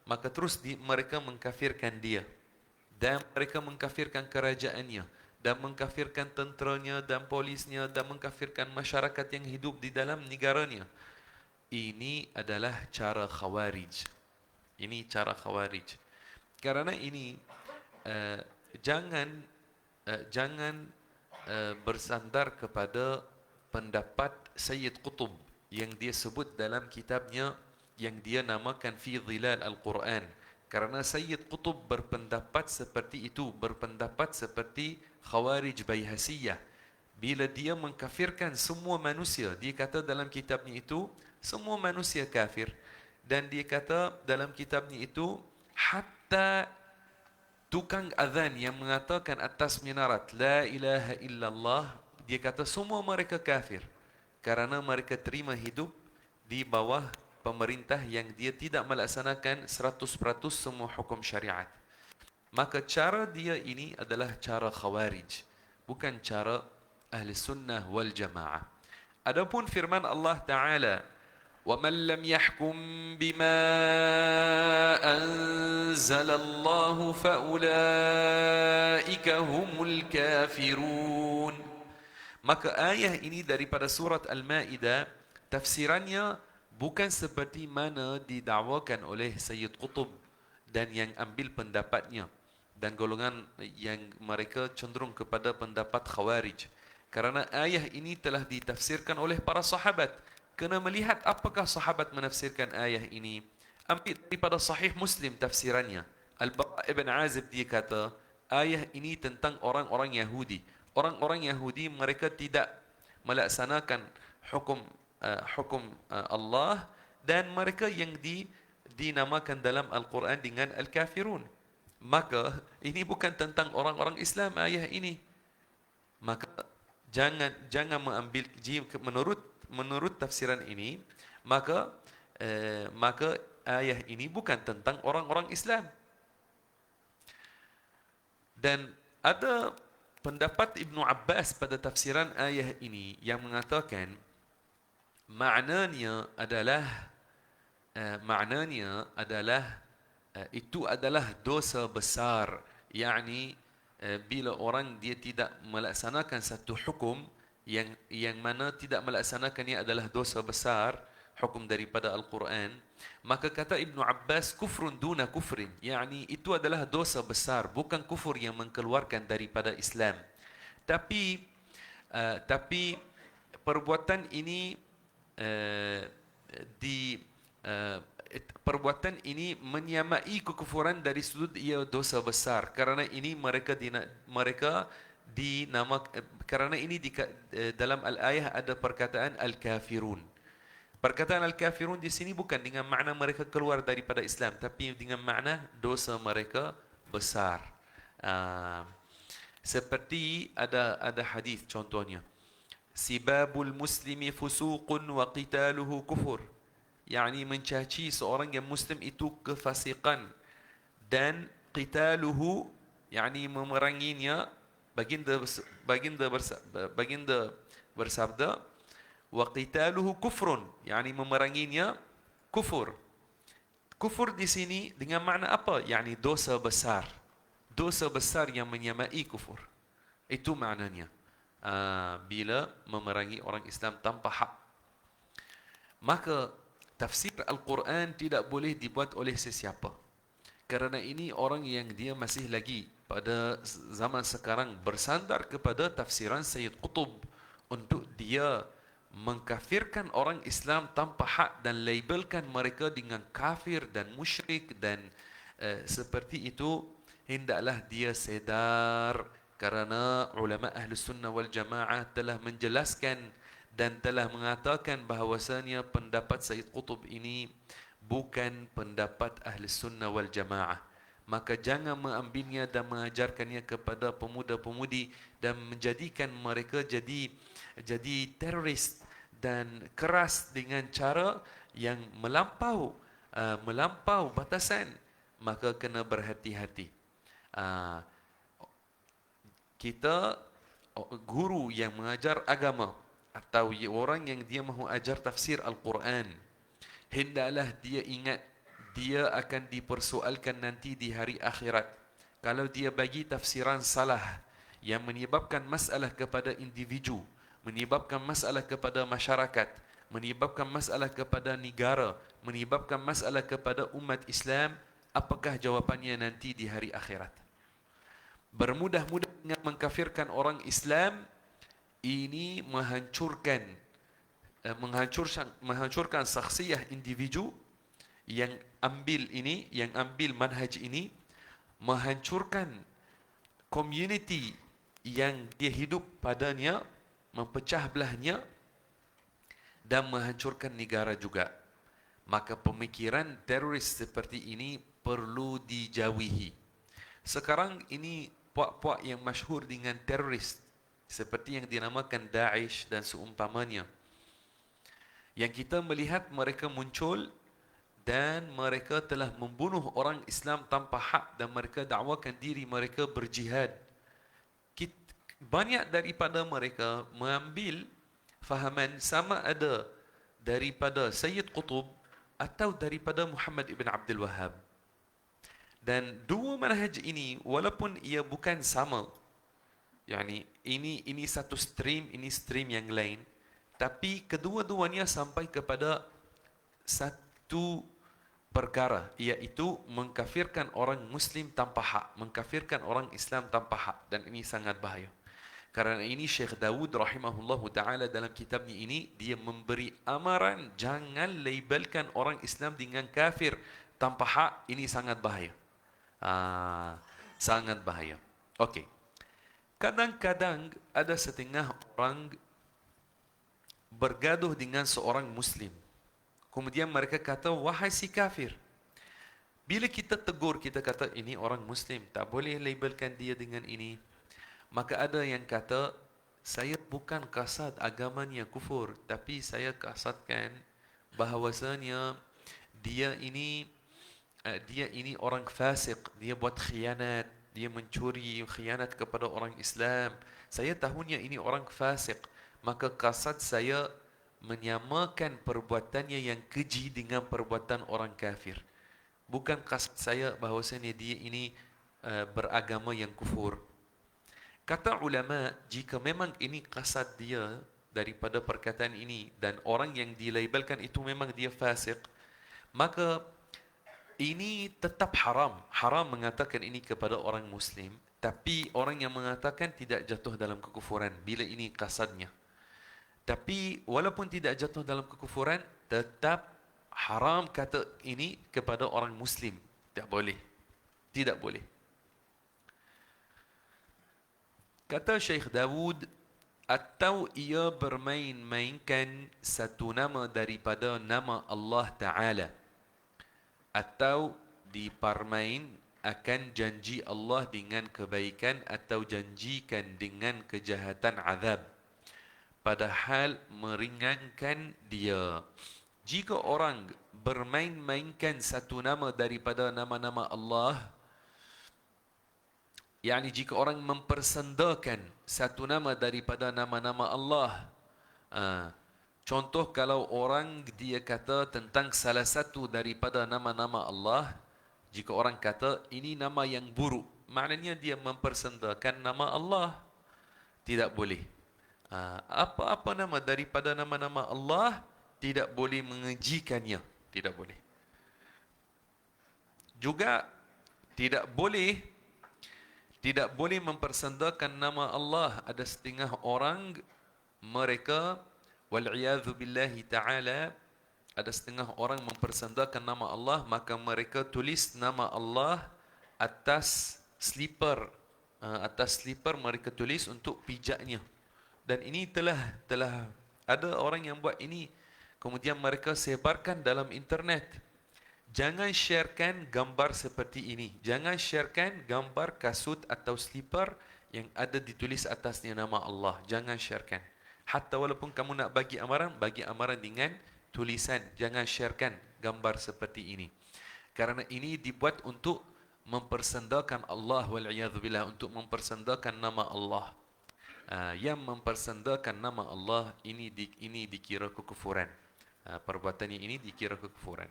maka terus mereka mengkafirkan dia. Dan mereka mengkafirkan kerajaannya, dan mengkafirkan tenteranya dan polisnya, dan mengkafirkan masyarakat yang hidup di dalam negaranya. Ini adalah cara Khawarij. Ini cara Khawarij. Karena ini jangan bersandar kepada pendapat Sayyid Qutb yang dia sebut dalam kitabnya yang dia namakan Fi Dhilal Al-Quran. Karena Sayyid Qutb berpendapat seperti itu, berpendapat seperti Khawarij Bayhasiyah. Bila dia mengkafirkan semua manusia, dia kata dalam kitabnya itu, semua manusia kafir. Dan dia kata dalam kitabnya itu, hatta tukang azan yang mengatakan atas minarat La ilaha illallah, dia kata semua mereka kafir, karena mereka terima hidup di bawah pemerintah yang dia tidak melaksanakan 100% semua hukum syariat. Maka cara dia ini adalah cara Khawarij, bukan cara Ahli Sunnah wal Jamaah. Adapun firman Allah Ta'ala, وَمَنْ لَمْ يَحْكُمْ بِمَا أَنْزَلَ اللَّهُ فَأُولَئِكَ هُمُ الْكَافِرُونَ. Maka ayat ini daripada surat Al-Ma'idah, tafsirannya bukan seperti mana didakwakan oleh Sayyid Qutb dan yang ambil pendapatnya dan golongan yang mereka cenderung kepada pendapat Khawarij. Kerana ayat ini telah ditafsirkan oleh para sahabat. Kena melihat apakah sahabat menafsirkan ayat ini. Ambil daripada Sahih Muslim tafsirannya. Al-Bara' ibn Azib dia kata, ayat ini tentang orang-orang Yahudi. Orang-orang Yahudi mereka tidak melaksanakan hukum Allah, dan mereka yang dinamakan dalam Al-Quran dengan Al-Kafirun. Maka ini bukan tentang orang-orang Islam ayat ini. Maka jangan mengambil menurut tafsiran ini, maka ayat ini bukan tentang orang-orang Islam. Dan ada pendapat Ibnu Abbas pada tafsiran ayat ini yang mengatakan maknanya adalah itu adalah dosa besar. yakni bila orang dia tidak melaksanakan satu hukum yang mana tidak melaksanakannya adalah dosa besar, hukum daripada Al-Quran, maka kata Ibnu Abbas, kufrun duna kufrin, yakni itu adalah dosa besar, bukan kufur yang mengeluarkan daripada Islam. Tapi perbuatan ini perbuatan ini menyamai kekufuran dari sudut ia dosa besar, kerana ini mereka kerana ini dalam al-ayah ada perkataan al-kafirun. Perkataan al-kafirun di sini bukan dengan makna mereka keluar daripada Islam, tapi dengan makna dosa mereka besar. Seperti ada hadis contohnya, sibabul muslimi fusuqun wa qitaluhu kufur. yakni mencaci seorang yang muslim itu kefasikan, dan qitaluhu yakni memeranginya. Baginda bersabda wa qitaluhu kufrun, yakni memeranginya kufur. Kufur di sini dengan makna apa? Yakni dosa besar. Dosa besar yang menyamai kufur. Itu maknanya. Bila memerangi orang Islam tanpa hak. Maka tafsir Al-Quran tidak boleh dibuat oleh sesiapa. Kerana ini orang yang dia masih lagi pada zaman sekarang bersandar kepada tafsiran Sayyid Qutb untuk dia mengkafirkan orang Islam tanpa hak dan labelkan mereka dengan kafir dan musyrik dan seperti itu. Hendaklah dia sedar, kerana ulama Ahlus Sunnah wal Jamaah telah menjelaskan dan telah mengatakan bahawasanya pendapat Sayyid Qutb ini bukan pendapat Ahlus Sunnah wal Jamaah. Maka jangan mengambilnya dan mengajarkannya kepada pemuda-pemudi dan menjadikan mereka jadi teroris dan keras dengan cara yang melampau batasan. Maka kena berhati-hati. Kita guru yang mengajar agama atau orang yang dia mahu ajar tafsir Al-Quran, hendaklah dia ingat dia akan dipersoalkan nanti di hari akhirat. Kalau dia bagi tafsiran salah yang menyebabkan masalah kepada individu, menyebabkan masalah kepada masyarakat, menyebabkan masalah kepada negara, menyebabkan masalah kepada umat Islam, apakah jawapannya nanti di hari akhirat? Bermudah-mudah dengan mengkafirkan orang Islam ini menghancurkan saksiyah individu yang ambil manhaj ini, menghancurkan community yang dia hidup padanya, mempecah belahnya, dan menghancurkan negara juga. Maka pemikiran teroris seperti ini perlu dijauhi. Sekarang ini puak-puak yang masyhur dengan teroris seperti yang dinamakan Daesh dan seumpamanya, yang kita melihat mereka muncul dan mereka telah membunuh orang Islam tanpa hak dan mereka dakwakan diri mereka berjihad. Banyak daripada mereka mengambil fahaman sama ada daripada Sayyid Qutb atau daripada Muhammad ibn Abdul Wahhab. Dan dua manhaj ini walaupun ia bukan sama, yakni ini satu stream, ini stream yang lain, tapi kedua-duanya sampai kepada satu perkara, iaitu mengkafirkan orang Muslim tanpa hak, mengkafirkan orang Islam tanpa hak. Dan ini sangat bahaya. Kerana ini Syekh Dawud rahimahullahu ta'ala dalam kitabnya ini, dia memberi amaran jangan labelkan orang Islam dengan kafir tanpa hak. Ini sangat bahaya. Sangat bahaya. Okey. Kadang-kadang ada setengah orang bergaduh dengan seorang Muslim. Kemudian mereka kata, wahai si kafir. Bila kita tegur, kita kata, ini orang Muslim, tak boleh labelkan dia dengan ini. Maka ada yang kata, saya bukan kasat agamanya kufur, tapi saya kasatkan bahawasanya dia ini orang fasik, dia buat khianat, dia mencuri, khianat kepada orang Islam. Saya tahunya ini orang fasik, maka kasat saya menyamakan perbuatannya yang keji dengan perbuatan orang kafir. Bukan kasat saya bahawasanya dia ini beragama yang kufur. Kata ulama, jika memang ini kasat dia daripada perkataan ini dan orang yang dilabelkan itu memang dia fasik, maka ini tetap haram. Haram mengatakan ini kepada orang Muslim, tapi orang yang mengatakan tidak jatuh dalam kekufuran bila ini kasadnya. Tapi walaupun tidak jatuh dalam kekufuran, tetap haram kata ini kepada orang Muslim. Tak boleh. Tidak boleh. Kata Syekh Dawud, atau ia bermain-mainkan satu nama daripada nama Allah Ta'ala, atau dipermain akan janji Allah dengan kebaikan atau janjikan dengan kejahatan azab, padahal meringankan dia. Jika orang bermain-mainkan satu nama daripada nama-nama Allah, yakni jika orang mempersendakan satu nama daripada nama-nama Allah, contoh kalau orang dia kata tentang salah satu daripada nama-nama Allah, jika orang kata ini nama yang buruk, maknanya dia mempersendakan nama Allah. Tidak boleh. Apa-apa nama daripada nama-nama Allah tidak boleh mengejikannya. Tidak boleh. Juga tidak boleh mempersendakan nama Allah. Ada setengah orang mereka, wal'iyadhu billahi ta'ala, ada setengah orang mempersendakan nama Allah, maka mereka tulis nama Allah atas slipper. Atas slipper mereka tulis untuk pijaknya. Dan ini telah ada orang yang buat ini. Kemudian mereka sebarkan dalam internet. Jangan sharekan gambar seperti ini. Jangan sharekan gambar kasut atau slipper yang ada ditulis atasnya nama Allah. Jangan sharekan. Hatta walaupun kamu nak bagi amaran dengan tulisan. Jangan sharekan gambar seperti ini. Kerana ini dibuat untuk mempersendakan Allah wal'iyadzubillah, untuk mempersendakan nama Allah. Yang mempersendakan nama Allah ini dikira kekufuran. Perbuatannya ini dikira kekufuran.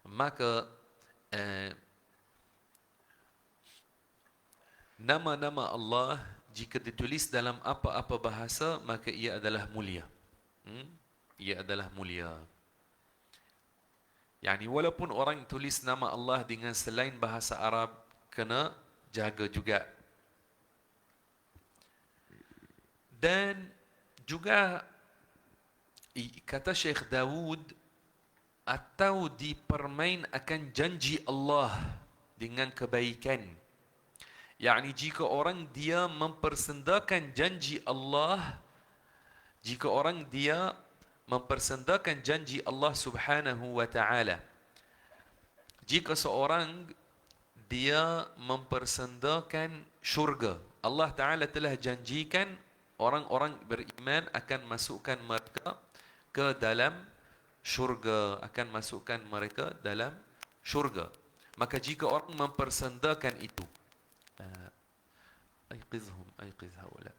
Maka nama-nama Allah jika ditulis dalam apa-apa bahasa, maka ia adalah mulia. Ia adalah mulia. Yani walaupun orang tulis nama Allah dengan selain bahasa Arab, kena jaga juga. Dan juga kata Syekh Dawud, atau dipermain akan janji Allah dengan kebaikan. Yakni jika orang dia mempersendakan janji Allah, jika orang dia mempersendakan janji Allah Subhanahu wa ta'ala, jika seorang dia mempersendakan syurga, Allah Ta'ala telah janjikan orang-orang beriman akan masukkan mereka ke dalam syurga, akan masukkan mereka dalam syurga. Maka jika orang mempersendakan itu, aiqizhum, aiqiz haula,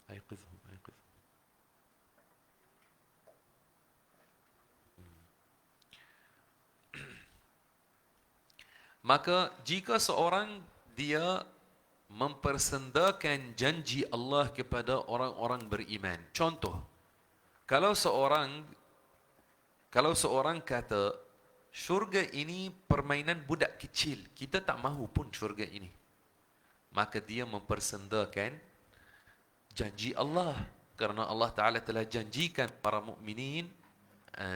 aiqizhum. Maka jika seorang dia mempersendakan janji Allah kepada orang-orang beriman, contoh, kalau seorang kata syurga ini permainan budak kecil, kita tak mahu pun syurga ini, maka dia mempersendakan janji Allah, kerana Allah Ta'ala telah janjikan para mukminin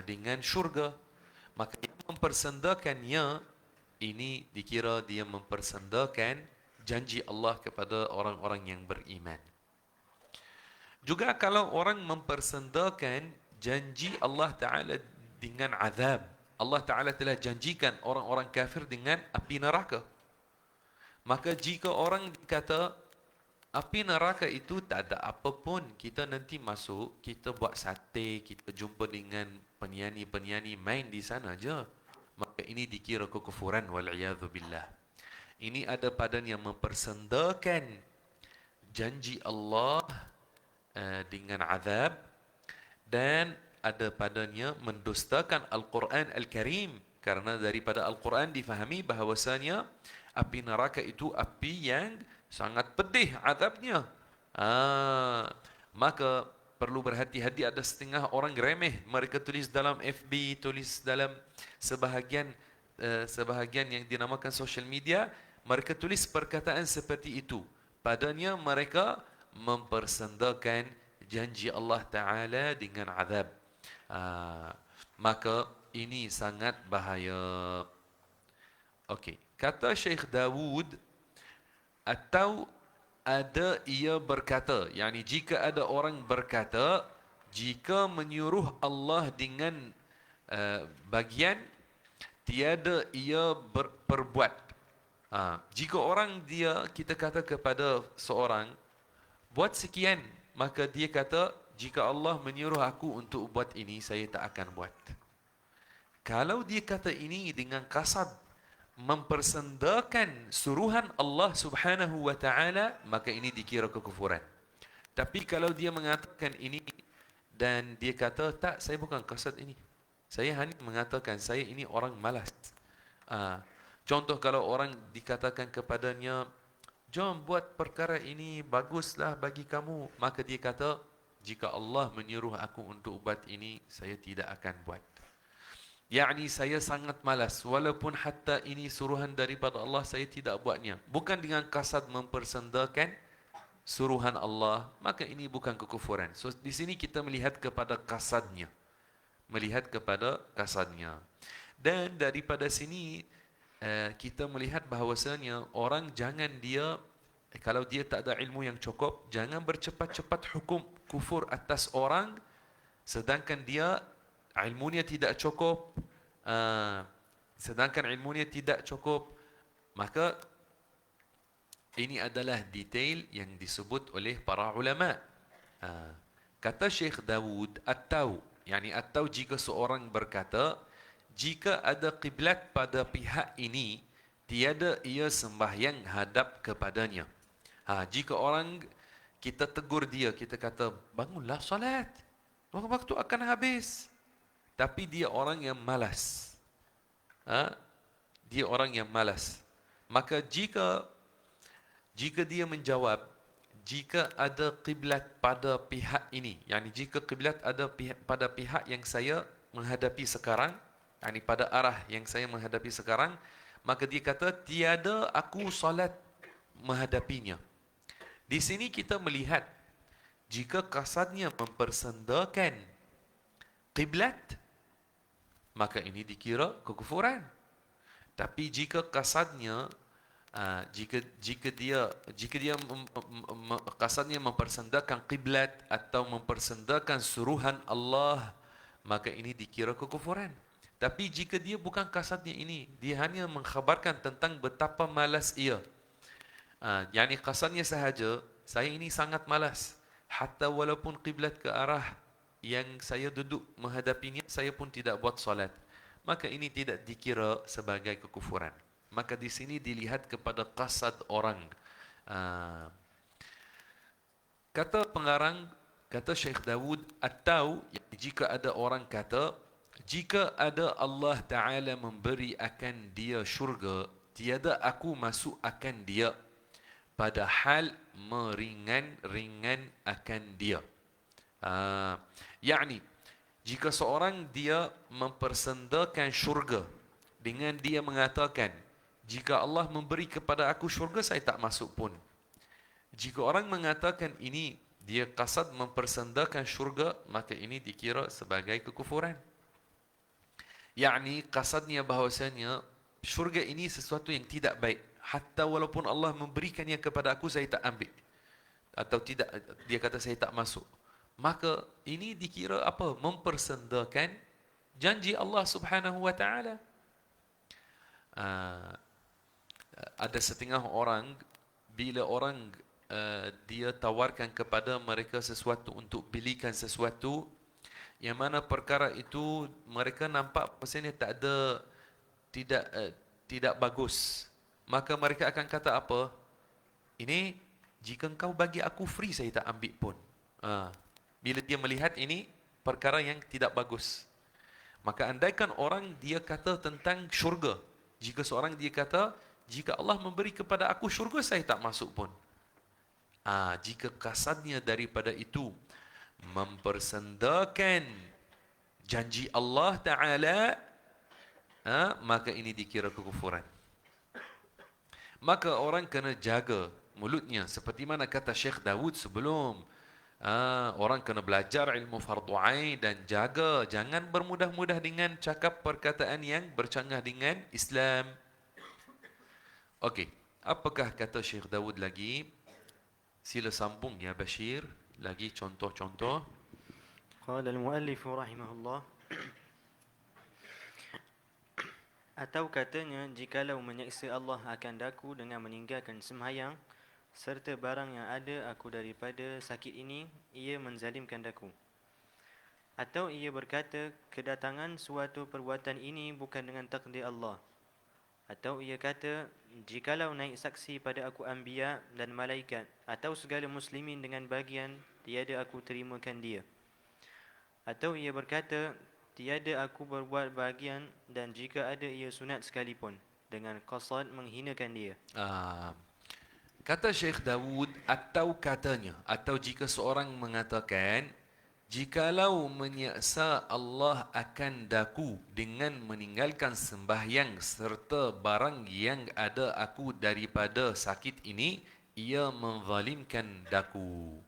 dengan syurga. Maka dia mempersendakannya, ini dikira dia mempersendakan janji Allah kepada orang-orang yang beriman. Juga kalau orang mempersendakan janji Allah Ta'ala dengan azab, Allah Ta'ala telah janjikan orang-orang kafir dengan api neraka. Maka jika orang kata api neraka itu tak ada apa pun, kita nanti masuk, kita buat sate, kita jumpa dengan penyanyi-penyanyi main di sana je, maka ini dikira kekufuran wal'iyadzubillah. Ini ada padanya mempersendakan janji Allah dengan azab, dan ada padanya mendustakan Al-Quran Al-Karim, kerana daripada Al-Quran difahami bahawasanya api neraka itu api yang sangat pedih azabnya. Maka perlu berhati-hati. Ada setengah orang remeh, mereka tulis dalam FB, tulis dalam sebahagian yang dinamakan social media, mereka tulis perkataan seperti itu. Padanya mereka mempersendakan janji Allah Ta'ala dengan azab. Maka ini sangat bahaya. Okey, kata Syekh Dawud, atau ada ia berkata, yakni jika ada orang berkata, jika menyuruh Allah dengan bagian, tiada ia berbuat. Jika orang kita kata kepada seorang, buat sekian, maka dia kata, jika Allah menyuruh aku untuk buat ini, saya tak akan buat. Kalau dia kata ini dengan kasad mempersendakan suruhan Allah Subhanahu wa taala, maka ini dikira kekufuran. Tapi kalau dia mengatakan ini dan dia kata, tak, saya bukan kasad ini, saya hanya mengatakan saya ini orang malas. Contoh, kalau orang dikatakan kepadanya, jom buat perkara ini, baguslah bagi kamu, maka dia kata, jika Allah menyuruh aku untuk buat ini, saya tidak akan buat. Yakni saya sangat malas, walaupun hatta ini suruhan daripada Allah, saya tidak buatnya. Bukan dengan kasad mempersendakan suruhan Allah, maka ini bukan kekufuran. So di sini kita melihat kepada kasadnya. Dan daripada sini kita melihat bahawasanya orang jangan dia, kalau dia tak ada ilmu yang cukup, jangan bercepat-cepat hukum kufur atas orang sedangkan dia ilmunya tidak cukup. Maka ini adalah detail yang disebut oleh para ulama. Kata Syekh Dawud, atau jika seorang berkata, jika ada kiblat pada pihak ini, tiada ia sembahyang hadap kepadanya. Jika orang, kita tegur dia, kita kata, bangunlah solat, waktu akan habis. Tapi dia orang yang malas. Maka jika dia menjawab, jika ada kiblat pada pihak ini, yakni jika kiblat ada pada pihak yang saya menghadapi sekarang, yakni pada arah yang saya menghadapi sekarang, maka dia kata, tiada aku solat menghadapinya. Di sini kita melihat, jika kasadnya mempersendakan kiblat, maka ini dikira kekufuran. Tapi jika kasadnya kasadnya mempersendakan kiblat atau mempersendakan suruhan Allah, maka ini dikira kekufuran. Tapi jika dia bukan kasadnya ini, dia hanya mengkhabarkan tentang betapa malas ia. Yani kasadnya sahaja, saya ini sangat malas. Hatta walaupun kiblat ke arah yang saya duduk menghadapinya, saya pun tidak buat solat. Maka ini tidak dikira sebagai kekufuran. Maka di sini dilihat kepada kasad orang. Kata pengarang, kata Syekh Dawud, atau jika ada orang kata, jika ada Allah Ta'ala memberi akan dia syurga, tiada aku masuk akan dia, padahal meringan-ringan akan dia. Yakni, jika seorang dia mempersendakan syurga dengan dia mengatakan, jika Allah memberi kepada aku syurga, saya tak masuk pun. Jika orang mengatakan ini, dia kasad mempersendakan syurga, maka ini dikira sebagai kekufuran. Yakni kasadnya bahawasanya syurga ini sesuatu yang tidak baik. Hatta walaupun Allah memberikannya kepada aku, saya tak ambil. Atau tidak, dia kata saya tak masuk. Maka ini dikira apa? Mempersendakan janji Allah Subhanahu wa taala. Ada setengah orang, bila orang dia tawarkan kepada mereka sesuatu untuk belikan sesuatu, yang mana perkara itu mereka nampak maksudnya tidak bagus, maka mereka akan kata apa? Ini jika engkau bagi aku free, saya tak ambil pun. Bila dia melihat ini perkara yang tidak bagus, maka andaikan orang dia kata tentang syurga, jika seorang dia kata, jika Allah memberi kepada aku syurga, saya tak masuk pun. Jika kasadnya daripada itu mempersendakan janji Allah Ta'ala, maka ini dikira kekufuran. Maka orang kena jaga mulutnya, seperti mana kata Syekh Dawud sebelum Orang kena belajar ilmu fardu ain dan jaga. Jangan bermudah-mudah dengan cakap perkataan yang bercanggah dengan Islam. Okey, apakah kata Syekh Daud lagi? Sila sambung ya Bashir. Lagi contoh-contoh. Qala al-muallif rahimahullah. Atau katanya, jikalau menyeksa Allah akan daku dengan meninggalkan sembahyang serta barang yang ada aku daripada sakit ini, ia menzalimkan daku. Atau ia berkata, kedatangan suatu perbuatan ini bukan dengan takdir Allah. Atau ia kata, jikalau naik saksi pada aku anbiya dan malaikat atau segala muslimin dengan bagian, tiada aku terimakan dia. Atau ia berkata, tiada aku berbuat bahagian dan jika ada ia sunat sekalipun, dengan qasad menghinakan dia. Kata Syekh Daud, atau katanya, atau jika seorang mengatakan, jikalau menyeksa Allah akan daku dengan meninggalkan sembahyang serta barang yang ada aku daripada sakit ini, ia menzalimkan daku.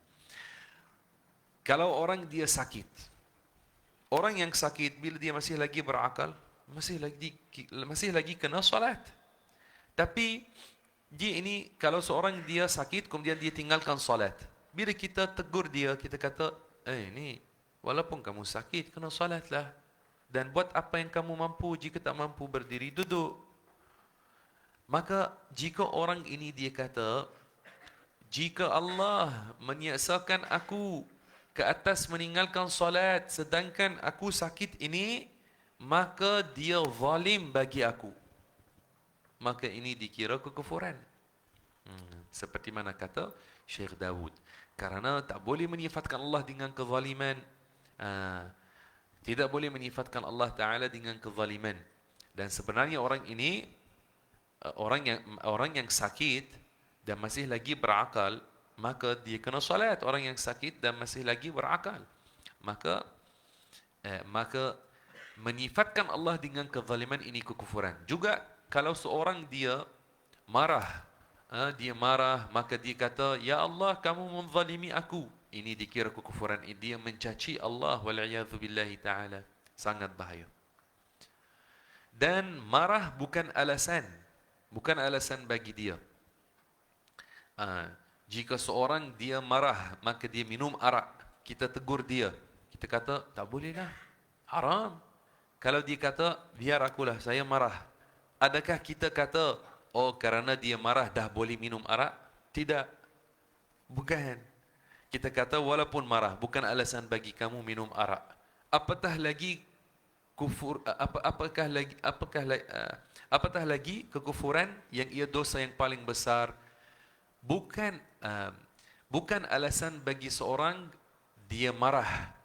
Kalau orang dia sakit, orang yang sakit bila dia masih lagi berakal, masih lagi kena solat. Tapi dia ini, kalau seorang dia sakit kemudian dia tinggalkan solat, bila kita tegur dia, kita kata, ni walaupun kamu sakit kena solatlah, dan buat apa yang kamu mampu. Jika tak mampu berdiri, duduk. Maka jika orang ini dia kata, jika Allah menyeksakan aku ke atas meninggalkan solat sedangkan aku sakit ini, maka dia zalim bagi aku, maka ini dikira kekufuran. Seperti mana kata Syekh Daud, kerana tak boleh menyifatkan Allah dengan kezaliman. Tidak boleh menyifatkan Allah Ta'ala dengan kezaliman. Dan sebenarnya orang ini, orang yang sakit dan masih lagi berakal, maka dia kena solat. Orang yang sakit dan masih lagi berakal, maka menyifatkan Allah dengan kezaliman ini kekufuran. Juga kalau seorang dia marah, maka dia kata, ya Allah kamu menzalimi aku, ini dikira kekufuran. Dia mencaci Allah wal'iyadzu billahi ta'ala. Sangat bahaya. Dan marah bukan alasan bagi dia. Jika seorang dia marah, maka dia minum arak, kita tegur dia, kita kata tak bolehlah, haram. Kalau dia kata biar akulah, saya marah, adakah kita kata kerana dia marah dah boleh minum arak? Tidak, bukan. Kita kata walaupun marah bukan alasan bagi kamu minum arak. Apatah lagi kufur, apatah lagi kekufuran yang ia dosa yang paling besar. Bukan alasan bagi seorang dia marah,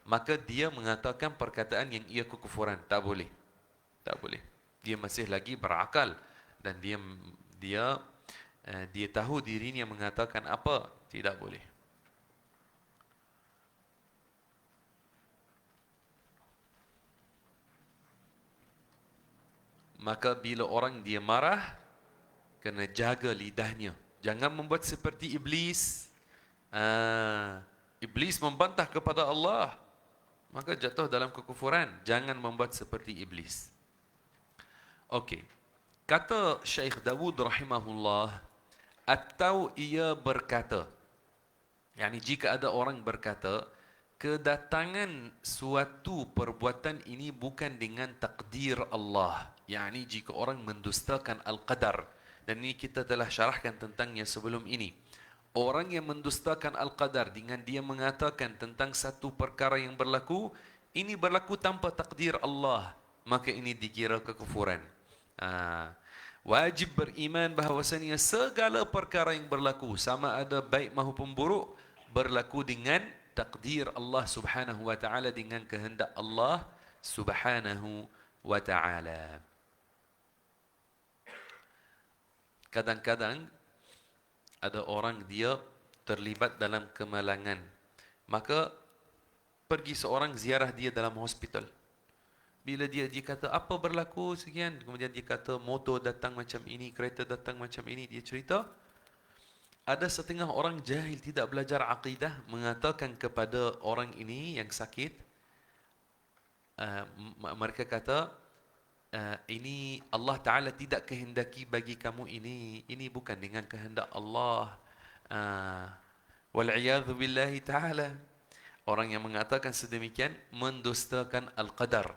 maka dia mengatakan perkataan yang ia kekufuran. Tak boleh. Dia masih lagi berakal dan dia tahu dirinya mengatakan apa. Tidak boleh. Maka bila orang dia marah, kena jaga lidahnya. Jangan membuat seperti iblis. Iblis membantah kepada Allah, maka jatuh dalam kekufuran. Jangan membuat seperti iblis. Okey. Kata Syekh Daud rahimahullah, atau ia berkata, yakni jika ada orang berkata, kedatangan suatu perbuatan ini bukan dengan takdir Allah. Yakni jika orang mendustakan al-qadar. Dan ini kita telah syarahkan tentangnya sebelum ini. Orang yang mendustakan al-qadar dengan dia mengatakan tentang satu perkara yang berlaku, ini berlaku tanpa takdir Allah, maka ini dikira kekufuran. Wajib beriman bahawasanya segala perkara yang berlaku, sama ada baik maupun buruk, berlaku dengan takdir Allah subhanahu wa ta'ala, dengan kehendak Allah subhanahu wa ta'ala. Kadang-kadang ada orang dia terlibat dalam kemalangan, maka pergi seorang ziarah dia dalam hospital. Bila dia kata apa berlaku sekian, kemudian dia kata motor datang macam ini, kereta datang macam ini, dia cerita. ada setengah orang jahil tidak belajar akidah mengatakan kepada orang ini yang sakit, mereka kata, ini Allah Ta'ala tidak kehendaki bagi kamu ini bukan dengan kehendak Allah. Wal'iyadhu billahi ta'ala. Orang yang mengatakan sedemikian mendustakan Al-Qadar.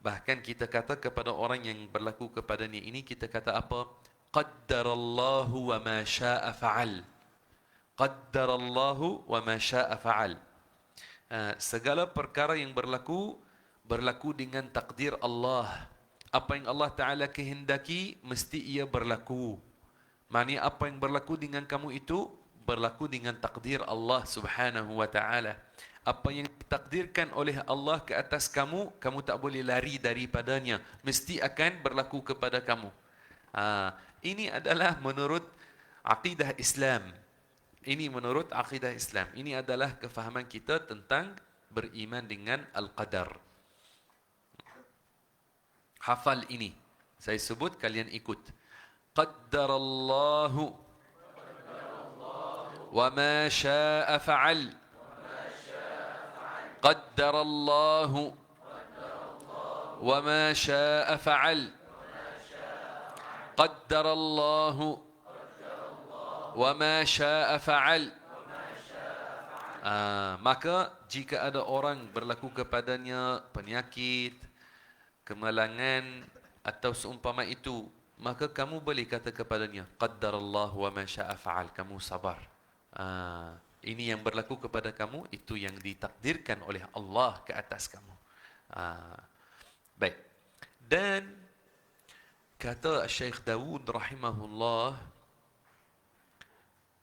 Bahkan kita kata kepada orang yang berlaku kepadanya ini, kita kata apa? Qaddarallahu wa ma sya'a fa'al. Qaddarallahu wa ma sya'a fa'al. Segala perkara yang berlaku dengan takdir Allah. Apa yang Allah Ta'ala kehendaki, mesti ia berlaku. Maksudnya apa yang berlaku dengan kamu itu, berlaku dengan takdir Allah Subhanahu wa Ta'ala. Apa yang ditakdirkan oleh Allah ke atas kamu, kamu tak boleh lari daripadanya. Mesti akan berlaku kepada kamu. Ini adalah menurut akidah Islam. Ini menurut akidah Islam. Ini adalah kefahaman kita tentang beriman dengan Al-Qadar. Hafal ini. Saya sebut, kalian ikut. Qaddarallahu wa ma sya'a fa'al. Qaddarallahu wa ma sya'a fa'al. Qaddarallahu wa ma sya'a fa'al. Maka jika ada orang berlaku kepadanya penyakit, kemalangan atau seumpama itu, maka kamu boleh kata kepadanya, Qaddarallahu wa ma sya'a fa'al. Kamu sabar. Ini yang berlaku kepada kamu, itu yang ditakdirkan oleh Allah ke atas kamu. Baik. Dan kata Syekh Dawud rahimahullah,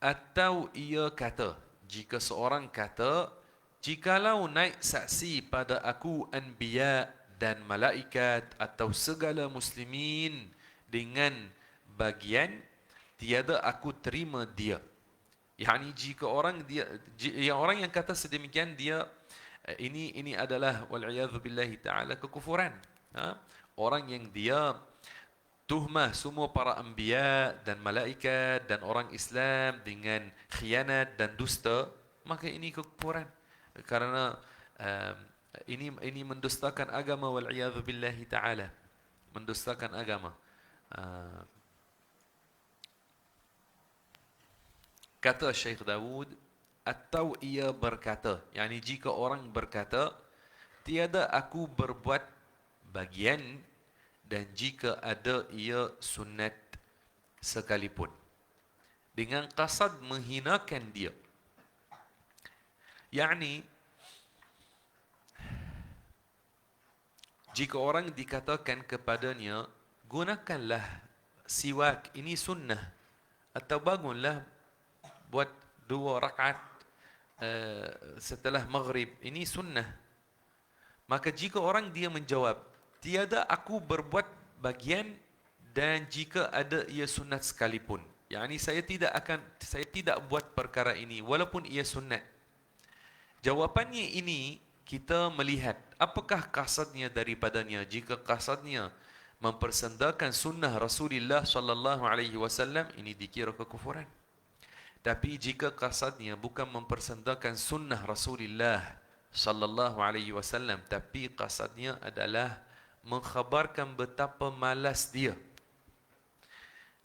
atau ia kata, jika seorang kata, jikalau naik saksi pada aku anbiya dan malaikat atau segala muslimin dengan bagian, tiada aku terima dia. Yani jika orang yang kata sedemikian, dia ini adalah wal'iyadhu billahi ta'ala kekufuran. Orang yang dia tuhmah semua para anbiya dan malaikat dan orang Islam dengan khianat dan dusta, maka ini kekufuran. Karena ini mendustakan agama wal'iyadhu billahi ta'ala. Mendustakan agama. Kata Syekh Dawud, atau ia berkata, yani jika orang berkata, tiada aku berbuat bagian, dan jika ada ia sunat sekalipun, dengan qasad menghinakan dia. Yani jika orang dikatakan kepadanya, gunakanlah siwak, ini sunnah, atau bangunlah buat 2 rakaat setelah maghrib, ini sunnah. Maka jika orang dia menjawab, tiada aku berbuat bagian, dan jika ada ia sunat sekalipun, yani saya tidak buat perkara ini walaupun ia sunat. Jawapannya ini kita melihat apakah kasadnya daripadanya. Jika kasadnya mempersendakan sunnah Rasulullah sallallahu alaihi wasallam, ini dikira kekufuran. Tapi jika kasadnya bukan mempersendakan sunnah Rasulullah sallallahu alaihi wasallam, tapi kasadnya adalah mengkhabarkan betapa malas dia.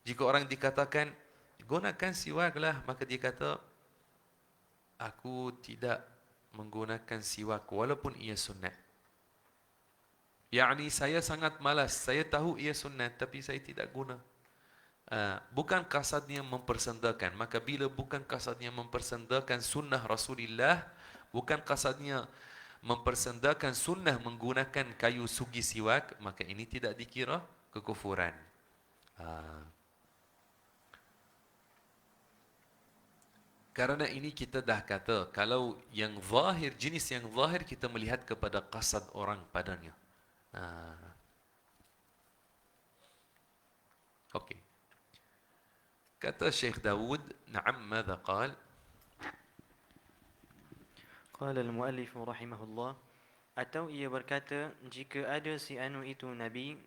Jika orang dikatakan gunakan siwaklah, maka dia kata, aku tidak menggunakan siwak walaupun ia sunat. Yani saya sangat malas, saya tahu ia sunat tapi saya tidak guna. Bukan kasadnya mempersendakan. Maka bila bukan kasadnya mempersendakan sunnah Rasulullah, bukan kasadnya mempersendakan sunnah menggunakan kayu sugi siwak, maka ini tidak dikira kekufuran. Karena ini kita dah kata, kalau yang zahir, jenis yang zahir, kita melihat kepada kasad orang padanya. Okey. Kata Syekh Dawud, na'am, ماذا قال؟ قال المؤلف رحمه الله, atau ia berkata, jika ada si anu itu Nabi,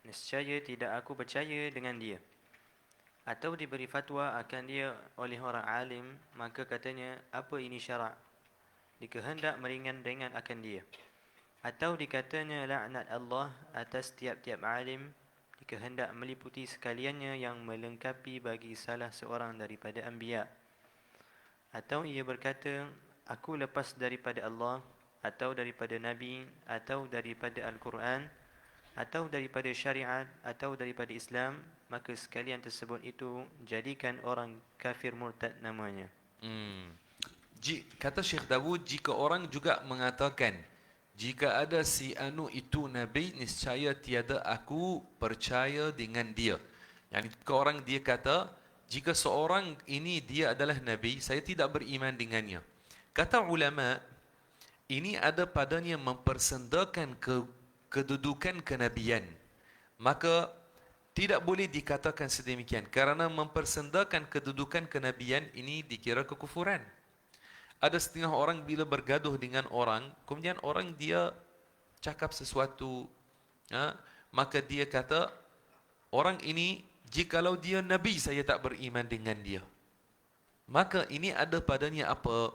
nescaya tidak aku percaya dengan dia. atau diberi fatwa akan dia oleh orang alim, maka katanya, apa ini syarak? Dikehendak meringan-ringan akan dia. Atau dikatanya laknat Allah atas tiap-tiap alim, dikehendak meliputi sekaliannya yang melengkapi bagi salah seorang daripada anbiya. Atau ia berkata, aku lepas daripada Allah, atau daripada Nabi, atau daripada Al-Quran, atau daripada syariat, atau daripada Islam, maka sekalian tersebut itu jadikan orang kafir murtad namanya. Kata Syekh Dawud, jika orang juga mengatakan, jika ada si anu itu Nabi, niscaya tiada aku percaya dengan dia. Yani jika orang dia kata, jika seorang ini dia adalah Nabi, saya tidak beriman dengannya. Kata ulama, ini ada padanya mempersendakan kedudukan kenabian. Maka tidak boleh dikatakan sedemikian, kerana mempersendakan kedudukan kenabian ini dikira kekufuran. Ada setengah orang bila bergaduh dengan orang, kemudian orang dia cakap sesuatu, maka dia kata, orang ini, jikalau dia Nabi, saya tak beriman dengan dia. Maka ini ada padanya apa?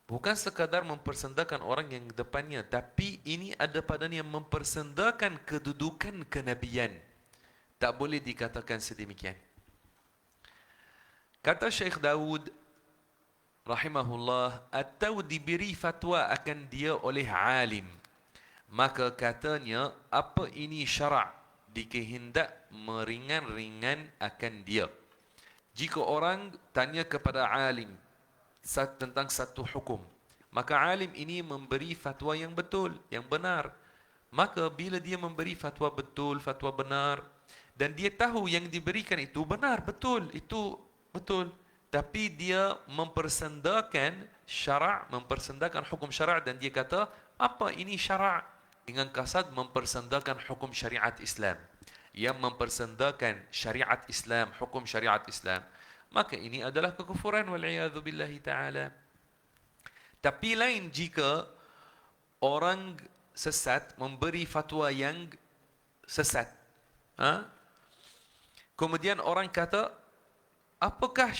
Bukan sekadar mempersendakan orang yang depannya, tapi ini ada padanya mempersendakan kedudukan kenabian. Tak boleh dikatakan sedemikian. Kata Syekh Dawud rahimahullah, atau diberi fatwa akan dia oleh alim, maka katanya, apa ini syarak? Dikehendak meringan-ringan akan dia. Jika orang tanya kepada alim tentang satu hukum, maka alim ini memberi fatwa yang betul, yang benar. Maka bila dia memberi fatwa betul, fatwa benar, dan dia tahu yang diberikan itu benar, betul, itu betul, tapi dia mempersendakan syarak, mempersendakan hukum syarak, dan dia kata, apa ini syarak? Dengan kasar mempersendakan hukum syariat Islam. Yang mempersendakan syariat Islam, hukum syariat Islam, maka ini adalah kekufuran, wal'iyadhu billahi ta'ala. Tapi lain jika orang sesat memberi fatwa yang sesat. Kemudian orang kata, apakah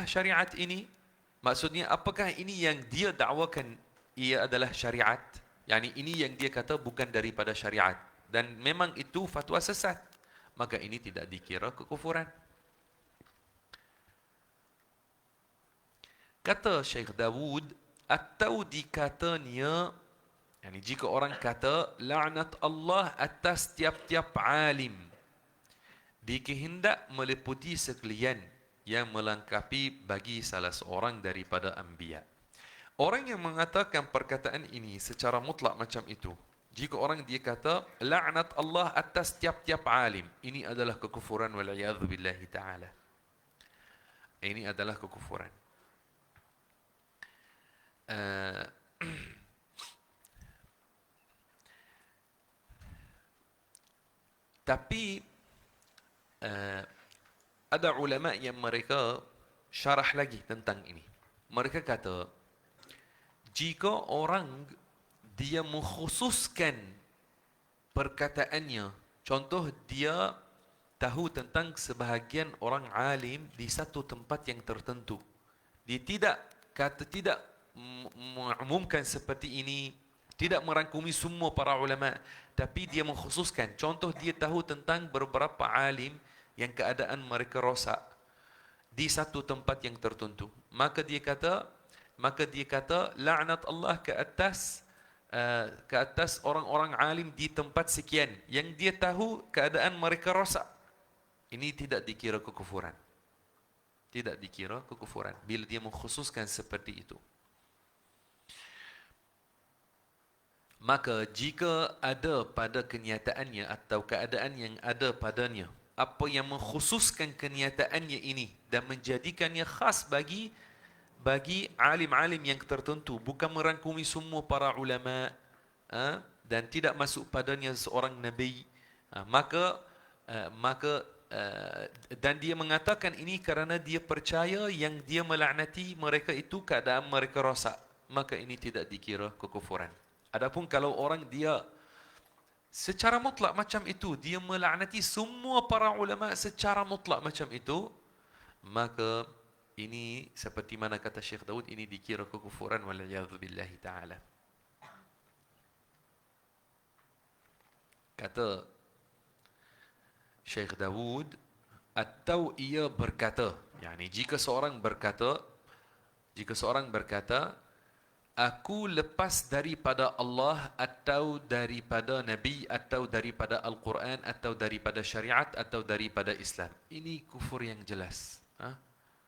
syariat ini? Maksudnya, apakah ini yang dia dakwakan ia adalah syariat? Yani ini yang dia kata bukan daripada syariat, dan memang itu fatwa sesat, maka ini tidak dikira kekufuran. Kata Syekh Dawud, atau dikatanya, yani jika orang kata laknat Allah atas tiap-tiap alim, dikehendak meliputi sekalian yang melengkapi bagi salah seorang daripada anbiya. Orang yang mengatakan perkataan ini secara mutlak macam itu, jika orang dia kata laknat Allah atas tiap-tiap alim, ini adalah kekufuran, wal'iyadhu billahi ta'ala. Ini adalah kekufuran. Tapi ada ulama yang mereka syarah lagi tentang ini. Mereka kata, jika orang dia mengkhususkan perkataannya, contoh dia tahu tentang sebahagian orang alim di satu tempat yang tertentu, dia tidak mengumumkan seperti ini, tidak merangkumi semua para ulama, tapi dia mengkhususkan. Contoh dia tahu tentang beberapa alim yang keadaan mereka rosak di satu tempat yang tertentu, maka dia kata laknat Allah ke atas orang-orang alim di tempat sekian yang dia tahu keadaan mereka rosak. Ini tidak dikira kekufuran. Tidak dikira kekufuran bila dia mengkhususkan seperti itu. Maka jika ada pada kenyataannya atau keadaan yang ada padanya apa yang mengkhususkan kenyataannya ini dan menjadikannya khas bagi alim-alim yang tertentu, bukan merangkumi semua para ulama, dan tidak masuk padanya seorang nabi, dan dia mengatakan ini kerana dia percaya yang dia melaknati mereka itu keadaan mereka rosak, maka ini tidak dikira kekufuran. Adapun kalau orang dia secara mutlak macam itu, dia melaknati semua para ulama secara mutlak macam itu, maka ini seperti mana kata Syekh Daud, ini dikira kekufuran wal'iyadzubillahi ta'ala. Kata Syekh Daud, atau ia berkata, yakni jika seorang berkata, aku lepas daripada Allah atau daripada Nabi atau daripada Al-Quran atau daripada syariat atau daripada Islam. Ini kufur yang jelas.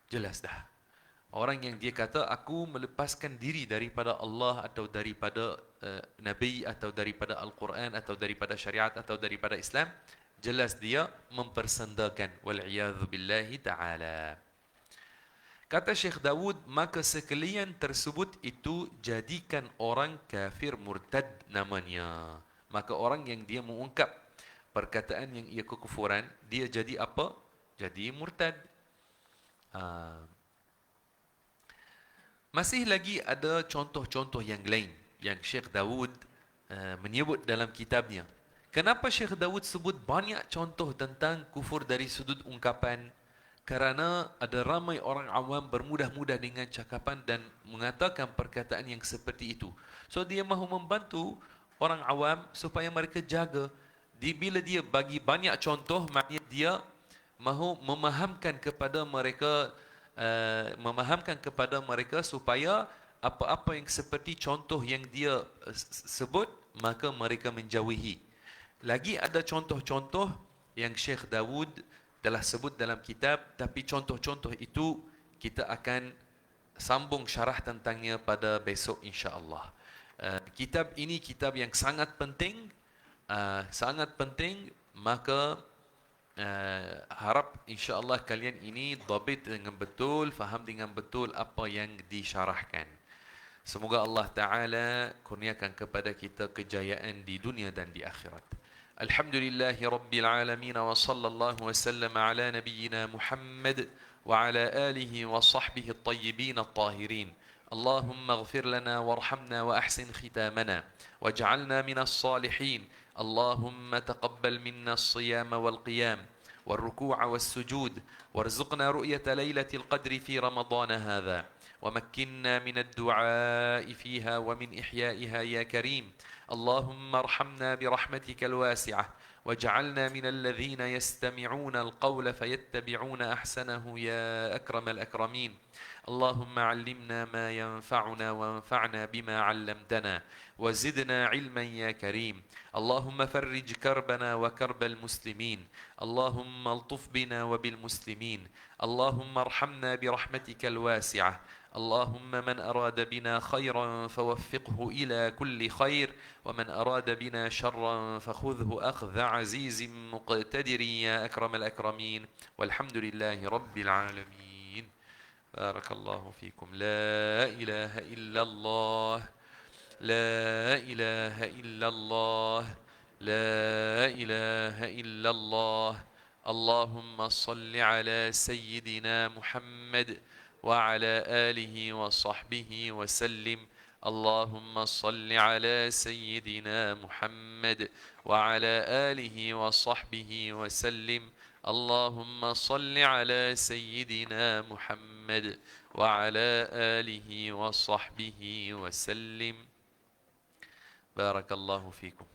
Jelas dah. Orang yang dia kata aku melepaskan diri daripada Allah atau daripada Nabi atau daripada Al-Quran atau daripada syariat atau daripada Islam, jelas dia mempersendakan. Wal'iyadhu billahi ta'ala. Kata Syekh Daud, maka sekalian tersebut itu jadikan orang kafir murtad namanya. Maka orang yang dia mengungkap perkataan yang ia kekufuran, dia jadi apa? Jadi murtad. Masih lagi ada contoh-contoh yang lain yang Syekh Daud menyebut dalam kitabnya. Kenapa Syekh Daud sebut banyak contoh tentang kufur dari sudut ungkapan? Kerana ada ramai orang awam bermudah-mudah dengan cakapan dan mengatakan perkataan yang seperti itu. So dia mahu membantu orang awam supaya mereka jaga. Bila dia bagi banyak contoh, maknanya dia mahu memahamkan kepada mereka supaya apa-apa yang seperti contoh yang dia sebut, maka mereka menjauhi. Lagi ada contoh-contoh yang Syekh Daud telah sebut dalam kitab, tapi contoh-contoh itu kita akan sambung syarah tentangnya pada besok insya-Allah. Kitab ini kitab yang sangat penting, maka harap insya-Allah kalian ini dhabit dengan betul, faham dengan betul apa yang disyarahkan. Semoga Allah Ta'ala kurniakan kepada kita kejayaan di dunia dan di akhirat. الحمد لله رب العالمين وصلى الله وسلم على نبينا محمد وعلى آله وصحبه الطيبين الطاهرين. اللهم اغفر لنا وارحمنا وأحسن ختامنا واجعلنا من الصالحين. اللهم تقبل منا الصيام والقيام والركوع والسجود وارزقنا رؤية ليلة القدر في رمضان هذا ومكنا من الدعاء فيها ومن إحيائها يا كريم. اللهم ارحمنا برحمتك الواسعة واجعلنا من الذين يستمعون القول فيتبعون أحسنه يا أكرم الأكرمين. اللهم علمنا ما ينفعنا وانفعنا بما علمتنا وزدنا علما يا كريم. اللهم فرج كربنا وكرب المسلمين. اللهم الطف بنا وبالمسلمين. اللهم ارحمنا برحمتك الواسعة. اللهم من أراد بنا خيرا فوفقه إلى كل خير ومن أراد بنا شرا فخذه أخذ عزيز مقتدر يا أكرم الأكرمين. والحمد لله رب العالمين. بارك الله فيكم. لا إله إلا الله. لا إله إلا الله. لا إله إلا الله. اللهم صل على سيدنا محمد وعلى آله وصحبه وسلم. اللهم صل على سيدنا محمد وعلى آله وصحبه وسلم. اللهم صل على سيدنا محمد وعلى آله وصحبه وسلم. بارك الله فيكم.